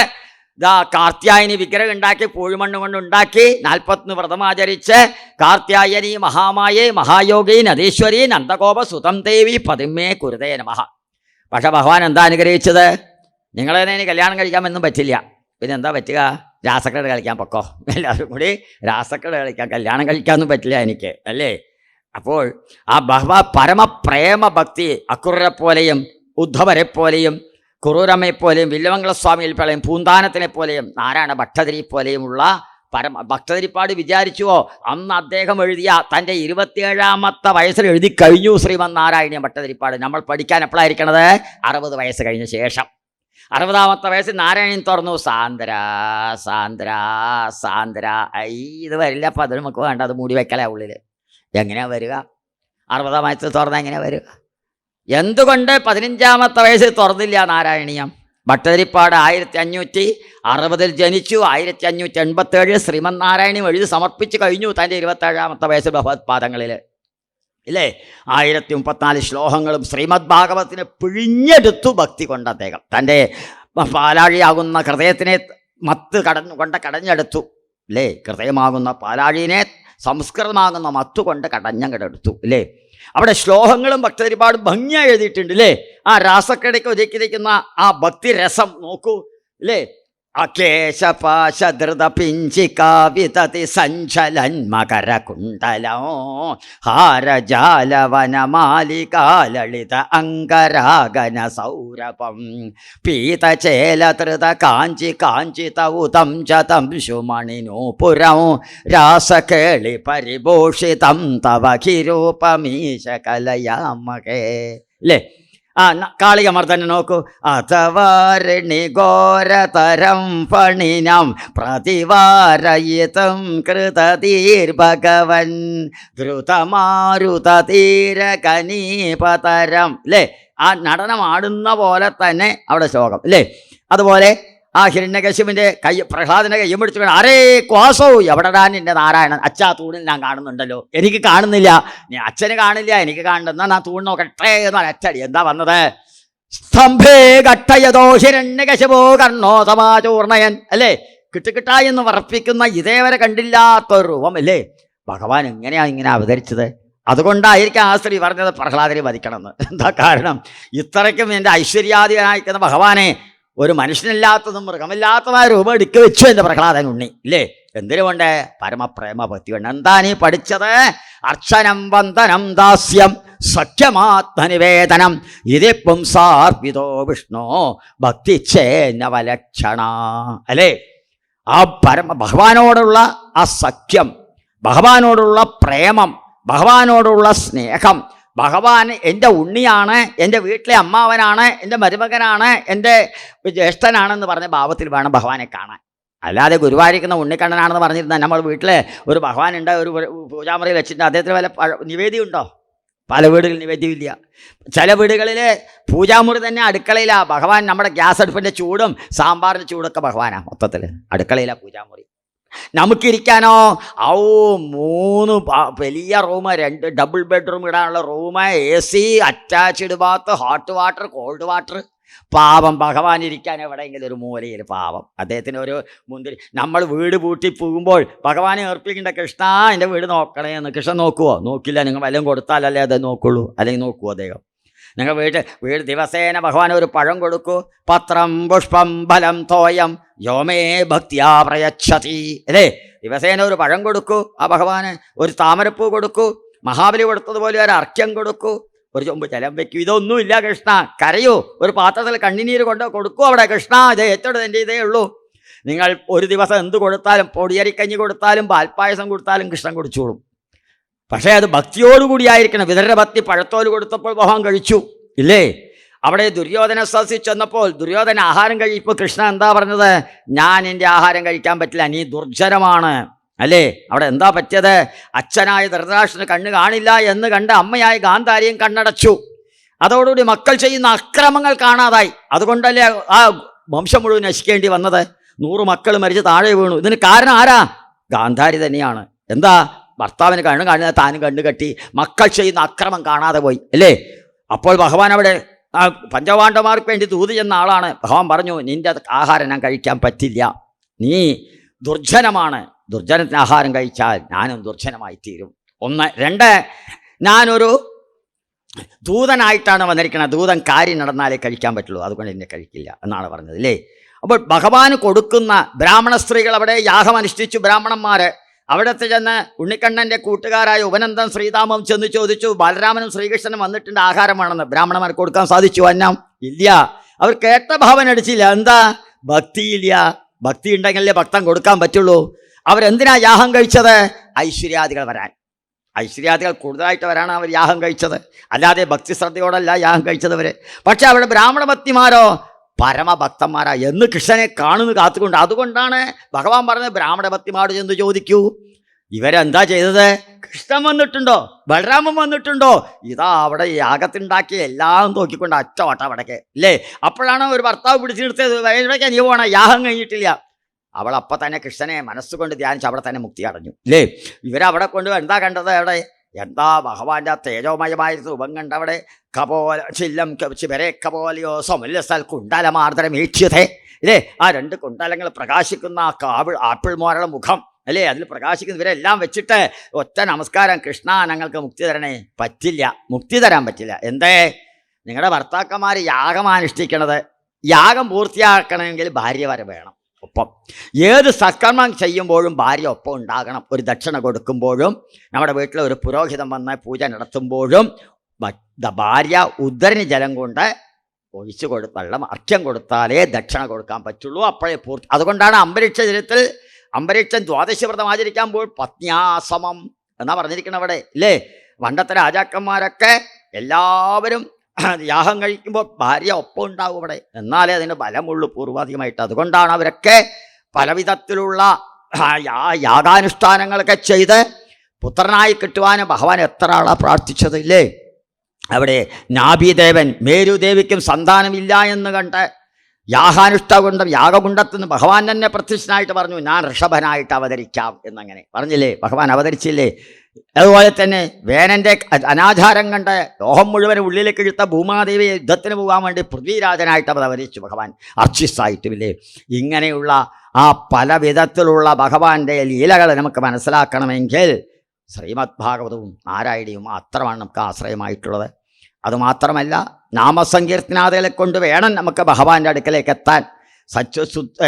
കാർത്യായനി വിഗ്രഹം ഉണ്ടാക്കി, പൂഴിമണ്ണ് കൊണ്ട് ഉണ്ടാക്കി 41 വ്രതമാചരിച്ച് കാർത്യായനി മഹാമായേ മഹായോഗി നദീശ്വരി നന്ദഗോപ സുതം ദേവി പതിമേ കുരുതേ നമഃ. പക്ഷെ ഭഗവാൻ എന്താ അനുഗ്രഹിച്ചത്? നിങ്ങളെ ഇനി കല്യാണം കഴിക്കാമെന്നും പറ്റില്ല. പിന്നെ എന്താ പറ്റുക? രാസക്രീഡ കളിക്കാൻ പൊക്കോ, എല്ലാവരും കൂടി രാസക്രീഡ കളിക്കാൻ. കല്യാണം കഴിക്കാനൊന്നും പറ്റില്ല എനിക്ക് അല്ലേ. അപ്പോൾ ആ പരമപ്രേമ ഭക്തി അക്രൂരെ പോലെയും ഉദ്ധവരെ പോലെയും കുറൂരമ്മയെപ്പോലെയും വില്വമംഗളസ്വാമിയിൽ പോലെയും പൂന്താനത്തിനെ പോലെയും നാരായണ ഭട്ടതിരി പോലെയുമുള്ള ഭട്ടതിരിപ്പാട് വിചാരിച്ചുവോ? അന്ന് അദ്ദേഹം എഴുതിയ തൻ്റെ 27ാമത്തെ വയസ്സിൽ എഴുതി കഴിഞ്ഞു ശ്രീമൻ നാരായണീയ ഭട്ടതിരിപ്പാട്. നമ്മൾ പഠിക്കാൻ എപ്പോഴായിരിക്കണത്? 60 വയസ്സ് കഴിഞ്ഞ ശേഷം. 60ാമത്തെ വയസ്സിൽ നാരായണീയൻ തുറന്നു, സാന്ദ്ര സാന്ദ്ര സാന്ദ്ര. ഇത് വരില്ല, അപ്പം അത് നമുക്ക് വേണ്ട, അത് മൂടി വെക്കലേ ഉള്ളിൽ. എങ്ങനെയാ വരിക? 60ാം വയസ്സിൽ തുറന്നാൽ എങ്ങനെയാ വരിക? എന്തുകൊണ്ട് 15ാമത്തെ വയസ്സിൽ തുറന്നില്ല നാരായണീയം? ഭട്ടതിരിപ്പാട് 1560 ജനിച്ചു. 1587 ശ്രീമൻ നാരായണീയം എഴുതി സമർപ്പിച്ച് കഴിഞ്ഞു തൻ്റെ 27ാമത്തെ വയസ്സിൽ ഭഗവത്പാദങ്ങളിൽ ഇല്ലേ. 1034 ശ്ലോകങ്ങളും ശ്രീമദ് ഭാഗവതത്തിനെ പിഴിഞ്ഞെടുത്തു ഭക്തി കൊണ്ട് അദ്ദേഹം. തൻ്റെ പാലാഴിയാകുന്ന ഹൃദയത്തിനെ കടഞ്ഞെടുത്തു അല്ലേ. ഹൃദയമാകുന്ന പാലാഴിനെ സംസ്കൃതമാകുന്ന മത്തുകൊണ്ട് കടഞ്ഞങ്ങടെടുത്തു അല്ലേ. അവിടെ ശ്ലോകങ്ങളും ഭക്തരിപാടും ഭംഗിയായി എഴുതിയിട്ടുണ്ട് അല്ലേ. ആ രാസക്രീഡയ്ക്ക് ഒതുക്കിയിരിക്കുന്ന ആ ഭക്തിരസം നോക്കൂ അല്ലേ. അകേശപാശധൃത പിഞ്ചികാവിതതി സഞ്ചലൻ മകരകുണ്ടലോ ഹാരജാലവനമാലികാലളിത അംഗരാഗന സൗരഭം പീതചേലധൃത കാഞ്ചി കാഞ്ചിതൗതം ചതം ശുമണിനൂപുരം രാസകേളി പരിഭൂഷിതം തവ ഖിരൂപമീശ കലയാമകേ അല്ലേ. കാളികമർദ്ദനെ നോക്കൂ. അഥവാരിണി ഘോരതരം ഫണിനം പ്രതിവാരയിതം കൃതീർഭഗവൻ ദ്രുതമാരുതീരകനീപതരം അല്ലേ. ആ നടനമാടുന്ന പോലെ തന്നെ അവിടെ ശ്ലോകം അല്ലേ. അതുപോലെ ആ ഹിരണ്യകശിപിൻ്റെ പ്രഹ്ലാദൻ്റെ കയ്യും പിടിച്ചു, അരേ ക്വാസോ എവിടെടാൻ എൻ്റെ നാരായണൻ? അച്ഛാ തൂണിൽ ഞാൻ കാണുന്നുണ്ടല്ലോ. എനിക്ക് കാണുന്നില്ല. നീ അച്ഛന് കാണില്ല, എനിക്ക് കാണുന്ന ഞാൻ തൂണ് നോക്കട്ടെ എന്നാൽ അച്ചടി. എന്താ വന്നത്? സ്തംഭേ ഘട്ടയതോ ഹിരണ്യകശിപോ കർണോ സമാചൂർണയൻ അല്ലേ. കിട്ടുകിട്ടായി എന്ന് വർപ്പിക്കുന്ന ഇതേവരെ കണ്ടില്ലാത്തൊരു രൂപം അല്ലേ. ഭഗവാൻ എങ്ങനെയാണ് ഇങ്ങനെ അവതരിച്ചത്? അതുകൊണ്ടായിരിക്കും ആ സ്ത്രീ പറഞ്ഞത് പ്രഹ്ലാദനെ വധിക്കണമെന്ന്. എന്താ കാരണം? ഇത്രയ്ക്കും എൻ്റെ ഐശ്വര്യാധികനായിരിക്കുന്ന ഭഗവാനെ ഒരു മനുഷ്യനില്ലാത്തതും മൃഗമില്ലാത്തതുമായ രൂപം എടുക്കി വെച്ചു എൻ്റെ പ്രഹ്ലാദൻ ഉണ്ണി ഇല്ലേ. എന്തിനുകൊണ്ട്? പരമപ്രേമ ഭക്തി കൊണ്ട്. എന്താ നീ പഠിച്ചത്? അർച്ചനം വന്ദനം ദാസ്യം സഖ്യമാത്മനിവേദനം ഇതി പുംസാർപ്പിതോ വിഷ്ണു ഭക്തി ചേന്നവലക്ഷണ അല്ലേ. ആ ഭഗവാനോടുള്ള ആ സഖ്യം, ഭഗവാനോടുള്ള പ്രേമം, ഭഗവാനോടുള്ള സ്നേഹം, ഭഗവാൻ എൻ്റെ ഉണ്ണിയാണ്, എൻ്റെ വീട്ടിലെ അമ്മാവനാണ്, എൻ്റെ മരുമകനാണ്, എൻ്റെ ജ്യേഷ്ഠനാണെന്ന് പറഞ്ഞ ഭാവത്തിൽ വേണം ഭഗവാനെ കാണാൻ. അല്ലാതെ ഗുരുവായിരിക്കുന്ന ഉണ്ണിക്കണ്ണനാണെന്ന് പറഞ്ഞിരുന്നാൽ നമ്മൾ വീട്ടിൽ ഒരു ഭഗവാനുണ്ട്, ഒരു പൂജാമുറിയിൽ വെച്ചിട്ട് അദ്ദേഹത്തിന് വല്ല നിവേദ്യം ഉണ്ടോ? പല വീടുകളിൽ നിവേദ്യമില്ല. ചില വീടുകളിൽ പൂജാമുറി തന്നെ അടുക്കളയിലാണ്. ഭഗവാൻ നമ്മുടെ ഗ്യാസ് അടുപ്പിൻ്റെ ചൂടും സാമ്പാറിൻ്റെ ചൂടൊക്കെ ഭഗവാനാണ്. മൊത്തത്തിൽ അടുക്കളയിലാണ് പൂജാമുറി. നമുക്കിരിക്കാനോ 3 വലിയ റൂം, 2 ഡബിൾ ബെഡ്റൂം ഇടാനുള്ള room, AC, attached bath, hot water, cold water. പാവം ഭഗവാൻ ഇരിക്കാൻ എവിടെയെങ്കിലും ഒരു മൂലയിൽ പാവം അദ്ദേഹത്തിന് ഒരു മുന്തിരി. നമ്മൾ വീട് പൂട്ടി പോകുമ്പോൾ ഭഗവാനെ ഏർപ്പിക്കേണ്ട, കൃഷ്ണ എൻ്റെ വീട് നോക്കണേ എന്ന്. കൃഷ്ണൻ നോക്കുവോ? നോക്കില്ല. നിങ്ങൾ വല്ലതും കൊടുത്താലല്ലേ അത് നോക്കുള്ളൂ, അല്ലെങ്കിൽ നോക്കുമോ അദ്ദേഹം? നിങ്ങൾ വീട് ദിവസേന ഭഗവാൻ ഒരു പഴം കൊടുക്കൂ. പത്രം പുഷ്പം ഫലം തോയം യോമേ ഭക്തിയാ പ്രയച്ഛതി, അല്ലേ? ദിവസേന ഒരു പഴം കൊടുക്കൂ ആ ഭഗവാന്. ഒരു താമരപ്പൂ കൊടുക്കൂ. മഹാബലി കൊടുത്തതുപോലെ ഒരു അർഘ്യം കൊടുക്കൂ. ഒരു ചൊമ്പ് ജലം വെക്കൂ. ഇതൊന്നുമില്ല കൃഷ്ണ. കരയൂ. ഒരു പാത്രത്തിൽ കണ്ണുനീര് കൊണ്ട് കൊടുക്കൂ അവിടെ. കൃഷ്ണ ഇത് ഏറ്റവും എൻ്റെ ഇതേ ഉള്ളൂ. നിങ്ങൾ ഒരു ദിവസം എന്ത് കൊടുത്താലും, പൊടിയരിക്കഞ്ഞി കൊടുത്താലും പാൽപ്പായസം കൊടുത്താലും കൃഷ്ണൻ കുടിച്ചോളും. പക്ഷേ അത് ഭക്തിയോടുകൂടി ആയിരിക്കണം. വിതരഭക്തി പഴത്തോല് കൊടുത്തപ്പോൾ ഭഗവാൻ കഴിച്ചു, ഇല്ലേ? അവിടെ ദുര്യോധന സദസ്സിൽ ചെന്നപ്പോൾ ദുര്യോധന ആഹാരം കഴിച്ചപ്പോൾ കൃഷ്ണൻ എന്താ പറഞ്ഞത്? ഞാൻ എൻ്റെ ആഹാരം കഴിക്കാൻ പറ്റില്ല, നീ ദുർജനമാണ്, അല്ലേ? അവിടെ എന്താ പറ്റിയത്? അച്ഛനായ ധൃതരാഷ്ട്രന് കണ്ണ് കാണില്ല എന്ന് കണ്ട് അമ്മയായ ഗാന്ധാരിയും കണ്ണടച്ചു. അതോടുകൂടി മക്കൾ ചെയ്യുന്ന അക്രമങ്ങൾ കാണാതായി. അതുകൊണ്ടല്ലേ ആ വംശം മുഴുവൻ നശിക്കേണ്ടി വന്നത്. 100 മക്കൾ മരിച്ച് താഴെ വീണു. ഇതിന് കാരണം ആരാ? ഗാന്ധാരി തന്നെയാണ്. എന്താ? ഭർത്താവിന് കണ്ണ് കാണുന്നത് താനും കണ്ണു കെട്ടി, മക്കൾ ചെയ്യുന്ന അക്രമം കാണാതെ പോയി, അല്ലേ? അപ്പോൾ ഭഗവാൻ അവിടെ പഞ്ചപാണ്ഡവന്മാർക്ക് വേണ്ടി ദൂത് ചെന്ന ആളാണ്. ഭഗവാൻ പറഞ്ഞു, നിന്റെ ആഹാരം ഞാൻ കഴിക്കാൻ പറ്റില്ല, നീ ദുർജനമാണ്. ദുർജനത്തിന് ആഹാരം കഴിച്ചാൽ ഞാനും ദുർജനമായി തീരും. 1. 2, ഞാനൊരു ദൂതനായിട്ടാണ് വന്നിരിക്കുന്നത്. ദൂതൻ കാര്യം നടന്നാലേ കഴിക്കാൻ പറ്റുള്ളൂ, അതുകൊണ്ട് എന്നെ കഴിക്കില്ല എന്നാണ് പറഞ്ഞത്, അല്ലേ? അപ്പോൾ ഭഗവാന് കൊടുക്കുന്ന ബ്രാഹ്മണ സ്ത്രീകൾ അവിടെ യാഗം അനുഷ്ഠിച്ചു. ബ്രാഹ്മണന്മാർ അവിടത്തെ ചെന്ന് ഉണ്ണിക്കണ്ണൻ്റെ കൂട്ടുകാരായ ഉപനന്ദൻ ശ്രീതാമം ചെന്ന് ചോദിച്ചു, ബാലരാമനും ശ്രീകൃഷ്ണനും വന്നിട്ടുണ്ട്, ആഹാരമാണെന്ന്. ബ്രാഹ്മണന്മാർക്ക് കൊടുക്കാൻ സാധിച്ചു? അന്നം ഇല്ല. അവർ കേട്ട ഭാവന അടിച്ചില്ല. എന്താ? ഭക്തിയില്ല. ഭക്തി ഉണ്ടെങ്കിലേ ഭക്തൻ കൊടുക്കാൻ പറ്റുള്ളൂ. അവരെന്തിനാ യാഗം കഴിച്ചത്? ഐശ്വര്യാദികൾ വരാൻ. ഐശ്വര്യാദികൾ കൂടുതലായിട്ട് വരാണ് അവർ യാഗം കഴിച്ചത്, അല്ലാതെ ഭക്തി ശ്രദ്ധയോടല്ല യാഗം കഴിച്ചതവർ. പക്ഷെ അവിടെ ബ്രാഹ്മണ ഭക്തിമാരോ പരമഭക്തന്മാരാ എന്ന് കൃഷ്ണനെ കാണുന്നു കാത്തുകൊണ്ട്. അതുകൊണ്ടാണ് ഭഗവാൻ പറഞ്ഞത് ബ്രാഹ്മണ ഭക്തിമാരോട് ചെന്ന് ചോദിക്കൂ, ഇവരെന്താ ചെയ്തത്? കൃഷ്ണൻ വന്നിട്ടുണ്ടോ? ബലരാമൻ വന്നിട്ടുണ്ടോ? ഇതാ അവിടെ യാഗത്തിനുണ്ടാക്കി എല്ലാം നോക്കിക്കൊണ്ട് അച്ചവട്ട അവിടേക്ക്, അല്ലേ? അപ്പോഴാണ് ഒരു ഭർത്താവ് പിടിച്ചു നിർത്തിയത്. വഴിവയ്ക്കാൻ നീ പോകണം, യാഗം കഴിഞ്ഞിട്ടില്ല. അവൾ അപ്പം തന്നെ കൃഷ്ണനെ മനസ്സുകൊണ്ട് ധ്യാനിച്ച് അവിടെ തന്നെ മുക്തി അടഞ്ഞു, അല്ലേ? ഇവരവിടെ കൊണ്ട് എന്താ കണ്ടത്? അവിടെ എന്താ ഭഗവാന്റെ തേജോമയമായ രൂപം കണ്ടവിടെ. കപോല ചില്ലം ചിവരെ കപോലയോ സമുല്ലസൽ കുണ്ടലമാർദ്രം വീക്ഷ്യതേ, ഇല്ലേ? ആ 2 കുണ്ടലങ്ങൾ പ്രകാശിക്കുന്ന ആ ആപ്പിൾ മോരുടെ മുഖം, അല്ലേ? അതിൽ പ്രകാശിക്കുന്ന ഇവരെല്ലാം വെച്ചിട്ട് ഒറ്റ നമസ്കാരം, കൃഷ്ണ ഞങ്ങൾക്ക് മുക്തി തരണേ. പറ്റില്ല, മുക്തി തരാൻ പറ്റില്ല. എന്തേ? നിങ്ങളുടെ ഭർത്താക്കന്മാർ യാഗം അനുഷ്ഠിക്കണത്, യാഗം പൂർത്തിയാക്കണമെങ്കിൽ ഭാര്യ വരെ വേണം ഒപ്പം. ഏത് സത്കർമ്മം ചെയ്യുമ്പോഴും ഭാര്യ ഒപ്പം ഉണ്ടാകണം. ഒരു ദക്ഷിണ കൊടുക്കുമ്പോഴും, നമ്മുടെ വീട്ടിൽ ഒരു പുരോഹിതൻ വന്ന് പൂജ നടത്തുമ്പോഴും ഭാര്യ ഉദ്ധരണി ജലം കൊണ്ട് ഒഴിച്ചു വെള്ളം അർഘ്യം കൊടുത്താലേ ദക്ഷിണ കൊടുക്കാൻ പറ്റുള്ളൂ. അപ്പോഴേ പൂർത്തി. അതുകൊണ്ടാണ് അംബരീക്ഷ ദിനത്തിൽ അംബരീക്ഷൻ ദ്വാദശിവ്രതം ആചരിക്കുമ്പോൾ പത്നിയാസമം എന്നാ പറഞ്ഞിരിക്കണം അവിടെ, ഇല്ലേ? പണ്ടത്തെ രാജാക്കന്മാരൊക്കെ എല്ലാവരും യാഗം കഴിക്കുമ്പോൾ ഭാര്യ ഒപ്പം ഉണ്ടാവും അവിടെ, എന്നാലേ അതിന് ബലമുള്ളൂ പൂർവാധികമായിട്ട്. അതുകൊണ്ടാണ് അവരൊക്കെ പലവിധത്തിലുള്ള യാഗാനുഷ്ഠാനങ്ങളൊക്കെ ചെയ്ത് പുത്രനായി കിട്ടുവാനും ഭഗവാൻ എത്ര ആളാണ് പ്രാർത്ഥിച്ചത്, ഇല്ലേ? അവിടെ നാഭീദേവൻ മേരുദേവിക്കും സന്താനമില്ല എന്ന് കണ്ട് യാഗകുണ്ടത്തുനിന്ന് ഭഗവാൻ തന്നെ പ്രത്യക്ഷനായിട്ട് പറഞ്ഞു, ഞാൻ ഋഷഭനായിട്ട് അവതരിക്കാം എന്നങ്ങനെ പറഞ്ഞില്ലേ? ഭഗവാൻ അവതരിച്ചില്ലേ? അതുപോലെ തന്നെ വേനൻ്റെ അനാചാരം കണ്ട് ലോകം മുഴുവൻ ഉള്ളിലേക്ക് ഇഴുത്ത ഭൂമാദേവി യുദ്ധത്തിന് പോകാൻ വേണ്ടി പൃഥ്വിരാജനായിട്ട് അവതരിച്ചു ഭഗവാൻ, അർച്ചിസായിട്ടുമില്ലേ? ഇങ്ങനെയുള്ള ആ പല വിധത്തിലുള്ള ഭഗവാന്റെ ലീലകൾ നമുക്ക് മനസ്സിലാക്കണമെങ്കിൽ ശ്രീമദ് ഭാഗവതവും നാരായണിയും മാത്രമാണ് നമുക്ക് ആശ്രയമായിട്ടുള്ളത്. അതുമാത്രമല്ല, നാമസങ്കീർത്തനാദികളെ കൊണ്ട് വേണം നമുക്ക് ഭഗവാന്റെ അടുക്കലേക്ക് എത്താൻ.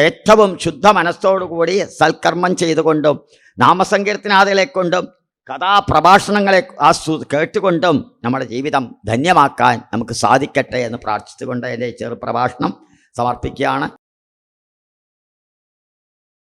ഏറ്റവും ശുദ്ധ മനസ്സോടുകൂടി സൽക്കർമ്മം ചെയ്തുകൊണ്ടും നാമസങ്കീർത്തനാദികളെ കൊണ്ടും കഥാപ്രഭാഷണങ്ങളെ കേട്ടുകൊണ്ടും നമ്മുടെ ജീവിതം ധന്യമാക്കാൻ നമുക്ക് സാധിക്കട്ടെ എന്ന് പ്രാർത്ഥിച്ചുകൊണ്ട് എൻ്റെ ചെറു പ്രഭാഷണം സമർപ്പിക്കുകയാണ്.